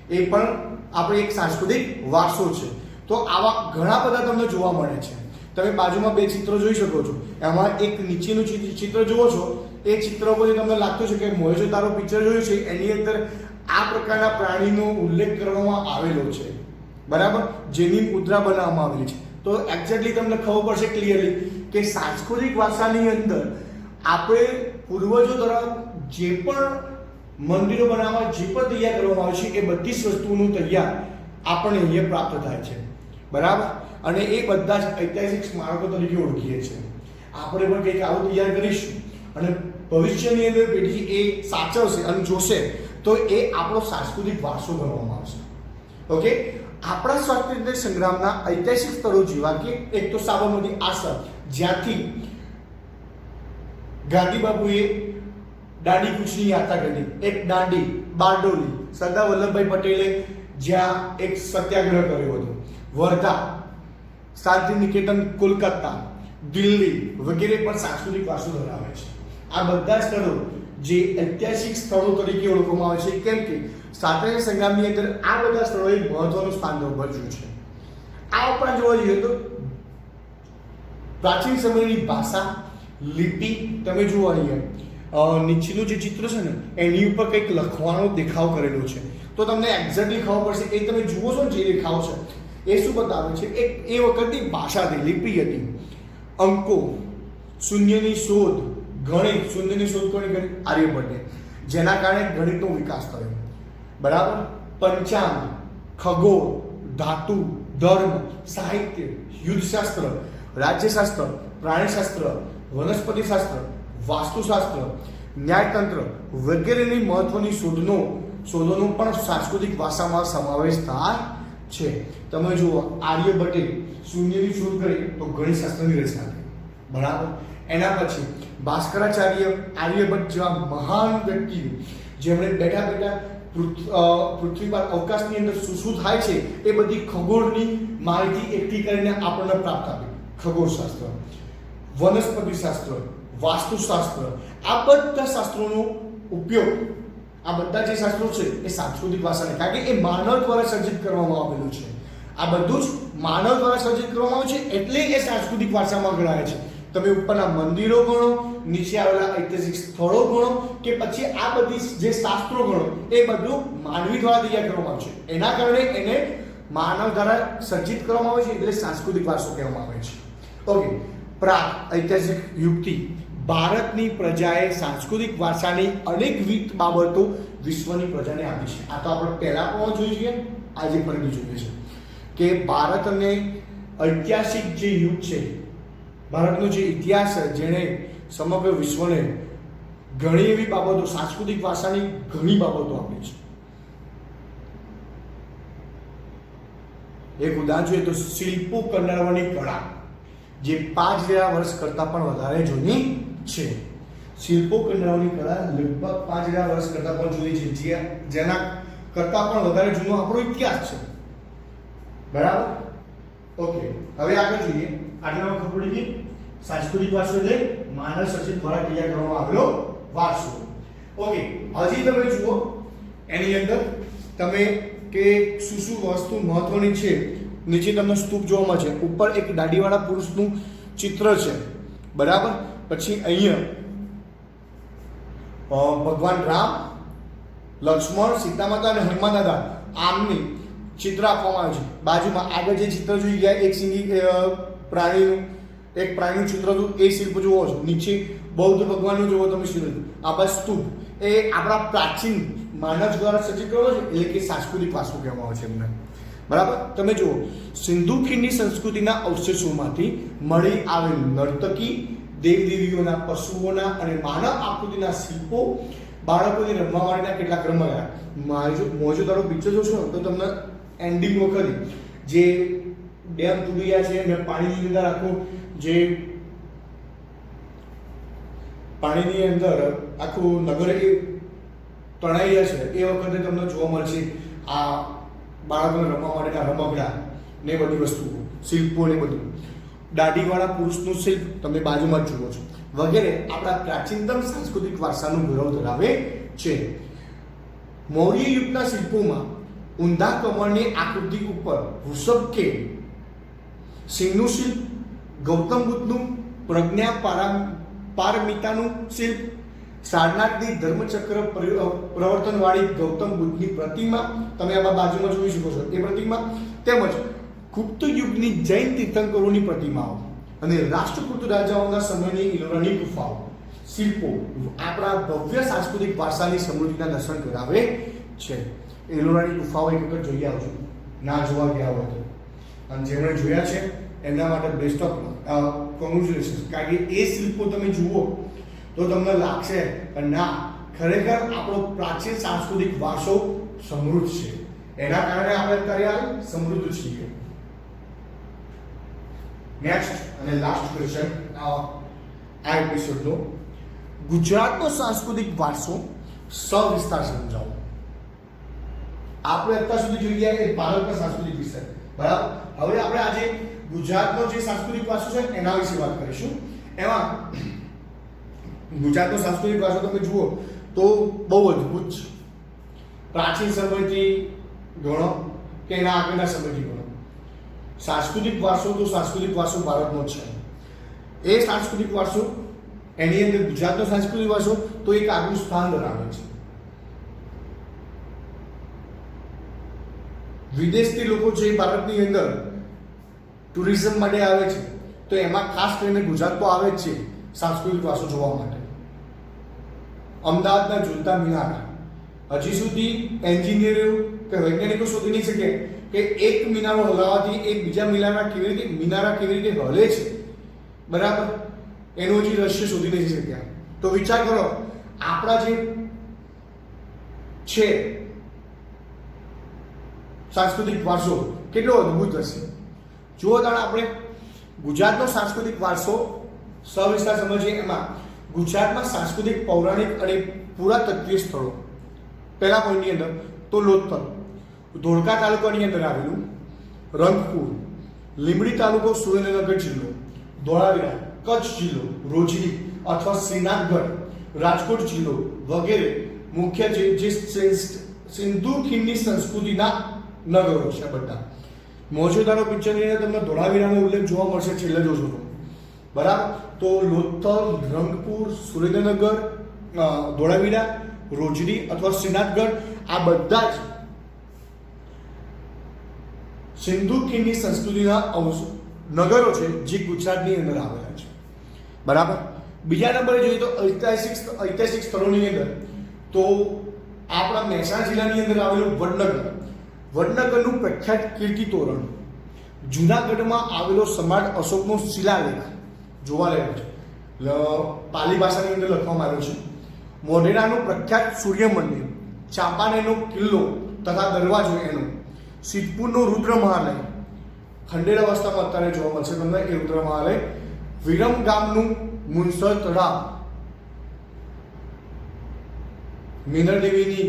એ પણ આપણે એક સાંસ્કૃતિક વારસો છે. તો આવા ઘણા બધા તમને જોવા મળે છે. તમે બાજુમાં 2 ચિત્રો જોઈ શકો છો. એમાં એક નીચેનું ચિત્ર જુઓ છો, એ ચિત્ર પરથી તમને લાગતું છે કે મોહેંજો-દારો પિક્ચર જોયું છે, એની અંદર આ પ્રકારના પ્રાણીનો ઉલ્લેખ કરવામાં આવેલો છે, બરાબર, જેની મુદ્રા બનાવવામાં આવેલી છે. તો એક્ઝેક્ટલી તમને ખબર પડશે ક્લિયરલી કે સાંસ્કૃતિક વારસાની અંદર આપણે પૂર્વજો દ્વારા જે પણ મંદિરો બનાવવા જે પણ તૈયાર કરવામાં આવે છે એ બધી જ વસ્તુઓનું તૈયાર આપણને અહીંયા પ્રાપ્ત થાય છે, બરાબર. અને એ બધા જ ઐતિહાસિક સ્મારકો તરીકે ઓળખીએ છીએ. આપણે પણ કંઈક આવું તૈયાર કરીશું અને ભવિષ્યની અંદર પેઢી એ સાચવશે અને જોશે તો એ આપણો સાંસ્કૃતિક વારસો ગણવામાં આવશે. ઓકે, આપણા સ્વાતંત્ર્ય સંગ્રામના ઐતિહાસિક સ્થળો જેવા કે એક તો સાબરમતી આશ્રમ, જ્યાંથી ગાંધી બાપુએ દાંડી કૂચની યાત્રા કરી, એક દાંડી, બારડોલી, સરદાર વલ્લભભાઈ પટેલે જ્યાં એક સત્યાગ્રહ કર્યો હતો, વર્ધા, શાંતિ નિકેતન કોલકાતા, દિલ્હી વગેરે પણ સાંસ્કૃતિક વારસો ધરાવે છે. આ બધા સ્થળો જે ઐતિહાસિક સ્થળો તરીકે ઓળખવામાં આવે છે, કેમ કે સ્વાતંત્ર્ય સંગ્રામની અંદર આ બધા સ્થળોએ મહત્વનું સ્થાન ભજવ્યું છે. આ ઉપરાંત જોવા જઈએ તો પ્રાચીન સમયની ભાષા, લિપિ, તમે જુઓ અહીંયા નીચેનું જે ચિત્ર છે ને એની ઉપર કંઈક લખવાનો દેખાવ કરેલો છે, તો તમને એક્ઝેક્ટલી ખબર પડશે. એ તમે જુઓ છો ને જે દેખાવ છે એ શું બતાવે છે? એ વખતની ભાષા હતી, લિપિ હતી. અંકો, શૂન્યની શોધ, ગણિત, શૂન્યની શોધ કોણે કરી? આર્યભટ્ટે, જેના કારણે ગણિતનો વિકાસ થયો, બરાબર. પંચાંગ, ખગોળ, ધાતુ, ધર્મ, સાહિત્ય, યુદ્ધશાસ્ત્ર, રાજ્યશાસ્ત્ર, પ્રાણીશાસ્ત્ર, વનસ્પતિશાસ્ત્ર, વાસ્તુશાસ્ત્ર, ન્યાયતંત્ર વગેરેની મહત્વની શોધોનો પણ સાંસ્કૃતિક વારસામાં સમાવેશ થાય છે. તમે જુઓ, આર્યભટ્ટે શૂન્યની શોધ કરી તો ગણિતશાસ્ત્રની રચના થઈ, બરાબર. એના પછી ભાસ્કરાચાર્ય, આર્યભટ્ટ જેવા મહાન વ્યક્તિઓ જેમણે બેઠા બેઠા પૃથ્વી પર અવકાશની અંદર શું થાય છે એ બધી ખગોળની માહિતી એકઠી કરીને આપણને પ્રાપ્ત આપી. ખગોળશાસ્ત્ર, વનસ્પતિશાસ્ત્ર, વાસ્તુશાસ્ત્ર, આ બધા શાસ્ત્રોનો ઉપયોગ, આ બધા જે શાસ્ત્રો છે એ સાંસ્કૃતિક વારસાને, કારણ કે એ માનવ દ્વારા સર્જિત કરવામાં આવેલું છે. આ બધું જ માનવ દ્વારા સર્જિત કરવામાં આવ્યું છે, એટલે એ સાંસ્કૃતિક વારસામાં ગણાય છે. તમે ઉપરના મંદિરો ગણો, નીચે આવેલા ઐતિહાસિક સ્થળો ગણો, કે પછી આ બધી જે શાસ્ત્રો ગણો, એ બધું માનવી દ્વારા તૈયાર કરવામાં આવે છે. એના કારણે એને માનવ દ્વારા સર્જિત કરવામાં આવે છે, એટલે સાંસ્કૃતિક વારસો કહેવામાં આવે છે. ઓકે, પ્રાગ ઐતિહાસિક યુક્તિ, ભારતની પ્રજાએ સાંસ્કૃતિક વારસાની અનેકવિધ બાબતો વિશ્વની પ્રજાને આપી છે. આ તો આપણે પહેલા પણ જોઈ છીએ, આજે પણ જોઈએ છે કે ભારત અને ઐતિહાસિક જે યુગ છે, ભારતનો જે ઇતિહાસ છે, જેણે સમગ્ર વિશ્વને ઘણી એવી બાબતો, સાંસ્કૃતિક વારસાની ઘણી બાબતો આપી છે. એક ઉદાહરણ જોઈએ તો શિલ્પો કંડારવાની કળા, જે 5000 વર્ષ કરતાં પણ વધારે જૂની છે. શિલ્પો કંડારવાની કળા લગભગ 5000 વર્ષ કરતાં પણ જૂની છે, જેના કરતાં પણ વધારે જૂનો આપણો ઇતિહાસ છે, બરાબર. ઓકે, હવે આગળ જોઈએ. આટલામાં ખબર પડી ગઈ સાંસ્કૃતિક વારસો એટલે માનવ સર્જિત દ્વારા તૈયાર કરવામાં આવેલો વારસો. ઓકે, હજી તમે જુઓ એની અંદર તમે કે શું વસ્તુ મહત્વની છે. નીચે તમને સ્તૂપ જોવા મળે છે, ઉપર એક દાઢીવાળા પુરુષનું ચિત્ર છે, બરાબર. પછી અહીંયા ભગવાન રામ, લક્ષ્મણ, સીતા માતા અને હનુમાન દાદા આમની ચિત્ર આપવામાં આવ્યું છે. બાજુમાં આગળ જે ચિત્ર જોઈ ગયા, એક સિંગી પ્રાણીનું ચિત્ર હતું, એ શિલ્પ જોવો છો. નીચે બૌદ્ધ ભગવાનનું જોવો તમે શિલ્પ. આ બસ સ્તૂપ એ આપણા પ્રાચીન માનવ દ્વારા સર્જિત કરવામાં છે, એટલે કે સાંસ્કૃતિક વારસો કહેવામાં આવે છે એમને, બરાબર. તમે જુઓ, સિંધુ ખીણની સંસ્કૃતિના અવશેષોમાંથી મળી આવેલ નર્તકી, દેવદેવીઓના, પશુઓના અને માનવ આકૃતિના શિલ્પો બાળકોને રમવા માટેના કેટલાક રમકડા. મોજેદારો પિક્ચર જોશો તો તમને એન્ડિંગ વખતે જે ડેમ તૂટી ગયા છે અને પાણીની અંદર આખું જે પાણીની અંદર આખું નગર એ તણાઈ ગયા છે, એ વખતે તમને જોવા મળશે આ બાળકોને રમવા માટેના રમકડા ને બધી વસ્તુઓ, શિલ્પો ને બધું. દાઢીવાળા પુરુષનું શિલ્પ તમે બાજુમાં જ જુઓ છો, વગેરે આપણા પ્રાચીનતમ સાંસ્કૃતિક વારસાનું ગૌરવ ધરાવે છે. મૌર્ય યુગના શિલ્પોમાં ઊંધા કમળની આકૃતિ ઉપર વૃષભ કે સિંહનું શિલ્પ, ગૌતમ બુદ્ધનું પ્રજ્ઞા પારમિતાનું શિલ્પ, સારનાથની ધર્મચક્ર પ્રવર્તનવાળી ગૌતમ બુદ્ધની પ્રતિમા તમે આ બાજુમાં જોઈ શકો છો, એ પ્રતિમા, તેમજ ગુપ્ત યુગની જૈન તીર્થંકરોની પ્રતિમાઓ અને રાષ્ટ્રકૂટ રાજાઓના સમયની ઇલોરાની ગુફાઓ શિલ્પો આપણા ભવ્ય સાંસ્કૃતિક વારસાની સમૃદ્ધિના દર્શન કરાવે છે. એલોરાની ગુફાઓ એક વખત જોઈ આવજો, ના જોવા ગયા હોય તો. અને જેમણે જોયા છે એમના માટે બેસ્ટ ઓફ કોંગ્રેચ્યુલેશન, કારણ કે એ શિલ્પો તમે જુઓ તો તમને લાગશે કે ના, ખરેખર આપણો પ્રાચીન સાંસ્કૃતિક વારસો સમૃદ્ધ છે. એના કારણે આપણે અત્યારે સમૃદ્ધ છીએ. નેક્સ્ટ અને લાસ્ટ ક્વેશ્ચન આ એપિસોડનો, ગુજરાતનો સાંસ્કૃતિક વારસો સવિસ્તાર સમજાવો. આપણે અત્યાર સુધી જોઈ ગયા કે ભારતના સાંસ્કૃતિક વિષય, બરાબર. હવે આપણે આજે ગુજરાતનો જે સાંસ્કૃતિક વારસો છે એના વિશે વાત કરીશું. એમાં ગુજરાતનો સાંસ્કૃતિક વારસો તમે જુઓ તો બહુ અદ્ભુત છે. પ્રાચીન સમયથી ગણો કે એના આગળના સમયથી ગણો, સાંસ્કૃતિક વારસો તો સાંસ્કૃતિક વારસો ભારતનો છે. એ સાંસ્કૃતિક વારસો, એની અંદર ગુજરાતનો સાંસ્કૃતિક વારસો તો એક આગવું સ્થાન ધરાવે છે. વિદેશથી લોકો જે ભારતની અંદર ટુરિઝમ માટે આવે છે તો એમાં ખાસ કરીને ગુજરાત તો આવે જ છે સાંસ્કૃતિક વારસો જોવા માટે. અમદાવાદના ઝૂલતા મિનારા, હજી સુધી એન્જિનિયરો કે વૈજ્ઞાનિકો શોધી નહીં શકે કે એક મિનારો હલાવવાથી એક બીજા મિનારા કેવી રીતે હલે છે, બરાબર. એનું હજી રહસ્ય શોધી નથી શક્યા. તો વિચાર કરો, આપણા જે છે સાંસ્કૃતિક વારસો કેટલો અદ્ભુત હશે. જુઓ તાણ આપણે ગુજરાતનો સાંસ્કૃતિક વારસો સવિસ્તાર સમજીએ. એમાં ગુજરાતમાં સાંસ્કૃતિક, પૌરાણિક અને પુરાતત્વીય સ્થળો. પહેલા પોઈન્ટની અંદર તો લોથલ, ધોળકા તાલુકાની અંદર આવેલું, રંગપુર, લીંબડી તાલુકો, સુરેન્દ્રનગર જિલ્લો, ધોળાવીરા કચ્છ જિલ્લો, રોજડી અથવા શ્રીનાથગઢ રાજકોટ જિલ્લો વગેરે મુખ્ય જે સિંધુ ખીણની સંસ્કૃતિના નગરો છે બધા. મોજેદારો પિક્ચરની અંદર તમને ધોળાવીરાનો ઉલ્લેખ જોવા મળશે, છેલ્લે જોશો તો, બરાબર. તો લોથલ, રંગપુર, સુરેન્દ્રનગર, ધોળાવીરા, રોજડી અથવા શ્રીનાથગઢ આ બધા જ સિંધુ ખીણની સંસ્કૃતિના નગરો છે જે ગુજરાતની અંદર આવેલા છે, બરાબર. બીજા નંબરે જોઈએ તો ઐતિહાસિક સ્થળોની અંદર તો આપણા મહેસાણા જિલ્લાની અંદર આવેલું વડનગરનું પ્રખ્યાત કીર્તિ તોરણ, જૂનાગઢમાં આવેલો સમ્રાટ અશોકનો શિલાલેખ જોવાલાયક છે, પાલી ભાષાની અંદર લખવામાં આવ્યો છે. મોઢેરાનું પ્રખ્યાત સૂર્ય મંદિર, ચાંપાનેરનો કિલ્લો તથા દરવાજો એનો, સિદ્ધપુરનો રુદ્ર મહાલય, ખંડેરા અવસ્થામાં અત્યારે જોવા મળશે તમને એ રુદ્ર મહાલય, વિરમ ગામનું મુનસર તળાવ, મીનળ દેવીની,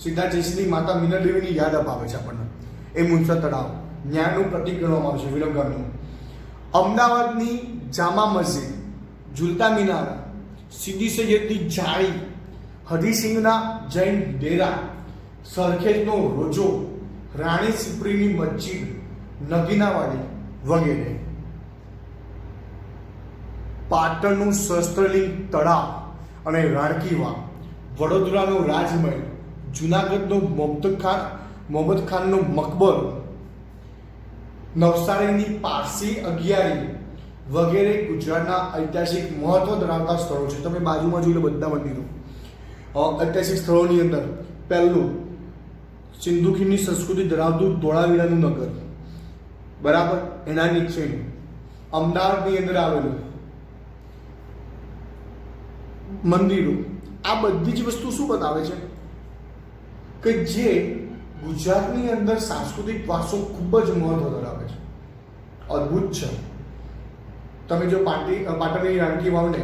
સિદ્ધાર્થ જયસિંહની માતા મીનળ દેવીની યાદ અપાવે છે આપણને એ મુનસર તળાવ, ન્યાયનું પ્રતીક ગણવામાં આવે છે વિરમ ગામનું. અમદાવાદની જામા મસ્જિદ, ઝૂલતા મિનારા, સીદી સૈયદની જાળી, હરિસિંહના જૈન ડેરા, સરખેજનો રોજો, રાણી સિપ્રીની મસ્જિદ, નગીનાવાડી વગેરે. પાટણનું શસ્ત્રલિંગ તળાવ અને રાણકી વાવ, વડોદરાનો રાજમહેલ, જુનાગઢનો મોહમ્મદ ખાનનો મકબરો, નવસારીની પારસી અગિયારી વગેરે ગુજરાતના ઐતિહાસિક મહત્વ ધરાવતા સ્થળો છે. તમે બાજુમાં જોઈ લો બધા મંદિરો. ઐતિહાસિક સ્થળોની અંદર પહેલું સિંધુ ખીણની સંસ્કૃતિ ધરાવતું ધોળાવીરાનું નગર, બરાબર. એના નીચેનું અમદાવાદની અંદર આવેલું મંદિરો. આ બધી જ વસ્તુ શું બતાવે છે કે જે ગુજરાતની અંદર સાંસ્કૃતિક વારસો ખૂબ જ મહત્વ ધરાવે છે, અદ્ભુત છે. તમે જો પાટણની રાણકી વાવને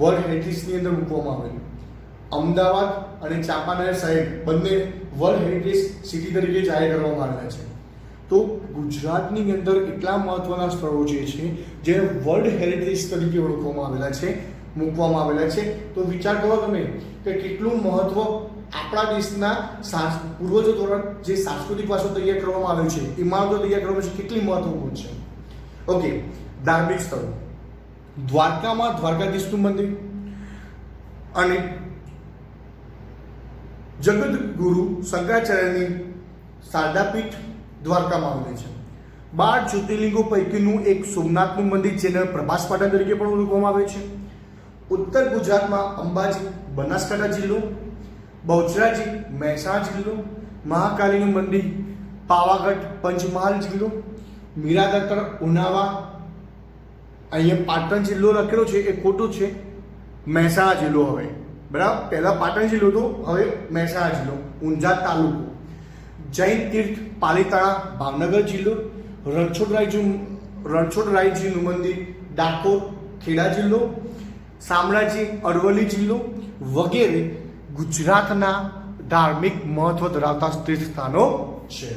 વર્લ્ડ હેરિટેજની અંદર મૂકવામાં આવેલું, અમદાવાદ અને ચાંપાનેર સાહેબ બંને વર્લ્ડ હેરિટેજ સિટી તરીકે જાહેર કરવામાં આવેલા છે. તો ગુજરાતની અંદર એટલા મહત્વના સ્થળો જે છે જે વર્લ્ડ હેરિટેજ તરીકે ઓળખવામાં આવેલા છે, મૂકવામાં આવેલા છે. તો વિચાર કરો તમે કે કેટલું મહત્વ આપણા દેશના પૂર્વજો દ્વારા જે સાંસ્કૃતિક વારસો તૈયાર કરવામાં આવ્યો છે, ઇમારતો તૈયાર કરવામાં છે, કેટલી મહત્વપૂર્ણ છે. ઓકે, ધાર્મિક સ્થળો, દ્વારકામાં દ્વારકાધીશનું મંદિર અને જગતગુરુ શંકરાચાર્યની શારદાપીઠ દ્વારકામાં આવેલી છે. 12 જ્યોતિર્લિંગો પૈકીનું એક સોમનાથનું મંદિર, જેને પ્રભાસ પાટણ તરીકે પણ ઓળખવામાં આવે છે. ઉત્તર ગુજરાતમાં અંબાજી બનાસકાંઠા જિલ્લો, બહુચરાજી મહેસાણા જિલ્લો, મહાકાલીનું મંદિર પાવાગઢ પંચમહાલ જિલ્લો, મીરાદતર ઉનાવા અહીંયા પાટણ જિલ્લો લખેલો છે એ ખોટું છે, મહેસાણા જિલ્લો હવે બરાબર. પહેલાં પાટણ જિલ્લો હતો, હવે મહેસાણા જિલ્લો, ઊંઝા તાલુકો. જૈન તીર્થ પાલીતાણા ભાવનગર જિલ્લો, રણછોડરાયજીનું મંદિર ડાકોર ખેડા જિલ્લો, શામળાજી અરવલ્લી જિલ્લો વગેરે ગુજરાતના ધાર્મિક મહત્વ ધરાવતા તીર્થ સ્થાનો છે.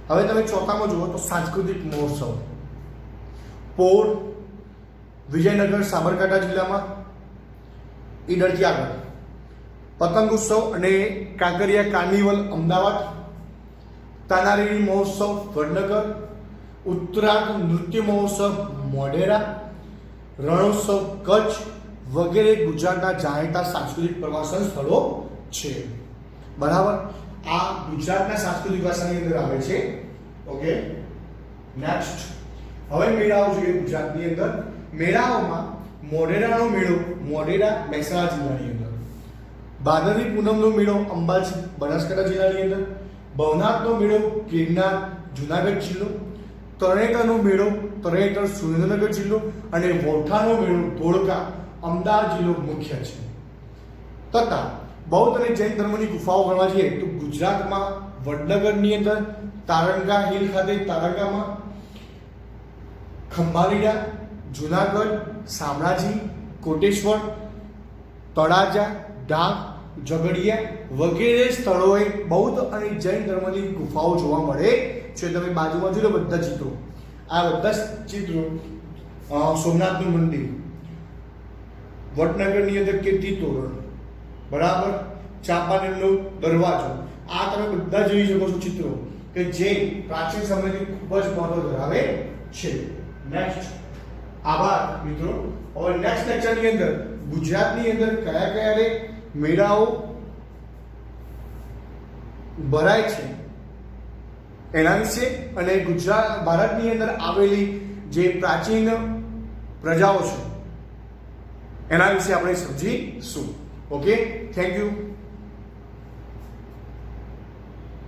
હવે તમે ચોથામાં જુઓ તો સાંસ્કૃતિક મહોત્સવ. પોર વિજયનગર સાબરકાંઠા જિલ્લામાં, ઈડરથી આગળ. પતંગ ઉત્સવ અને કાંકરિયા કાર્નિવલ અમદાવાદ, તાનારીરી મહોત્સવ વડનગર, ઉત્તરાયણ નૃત્ય મહોત્સવ મોઢેરા, રણોત્સવ કચ્છ વગેરે ગુજરાતના જાણીતા સાંસ્કૃતિક પ્રવાસન સ્થળો છે. બરાબર, આ ગુજરાતના સાંસ્કૃતિક વારસાની અંદર આવે છે. Okay, next. હવે મેળાઓ જોઈએ ગુજરાતની અંદર. મેળાઓમાં મોઢેરાનો મેળો મોઢેરા મહેસાણા જિલ્લાની અંદર, ભાદરવી પૂનમનો મેળો અંબાજી બનાસકાંઠા જિલ્લાની અંદર, ભવનાથનો મેળો ગિરનાર જુનાગઢ જિલ્લો, તરણેતરનો મેળો તરણેતર સુરેન્દ્રનગર જિલ્લો અને વોઠાનો મેળો ધોળકા અમદાવાદ જિલ્લો મુખ્ય છે. તથા બૌદ્ધ અને જૈન ધર્મની ગુફાઓ ગણવા જઈએ તો ગુજરાતમાં વડનગરની અંદર તારંગા હિલ ખાતે તારંગામાં, ખંભાળીયા, જુનાગઢ, શામળાજી, કોટેશ્વર, તળાજા, ડાંગ, ઝઘડિયા વગેરે સ્થળોએ બૌદ્ધ અને જૈન ધર્મની ગુફાઓ જોવા મળે છે. તમે બાજુમાં જોઈ લો બધા ચિત્રો, આ બધા ચિત્રો સોમનાથનું મંદિર, વડનગરની અંદર કીર્તિ તોરણ, બરાબર, ચાંપાનેરનો દરવાજો, આ તમે બધા જોઈ શકો છો ચિત્રો કે જે પ્રાચીન સમયથી ખૂબ જ મહત્વ ધરાવે છે. નેક્સ્ટ. આભાર મિત્રો. હવે નેક્સ્ટ લેક્ચરની અંદર ગુજરાતની અંદર કયા કયા મેળાઓ ભરાય છે એના વિશે અને ભારતની અંદર આવેલી જે પ્રાચીન પ્રજાઓ છે એના વિશે આપણે સમજીશું. Okay, thank you.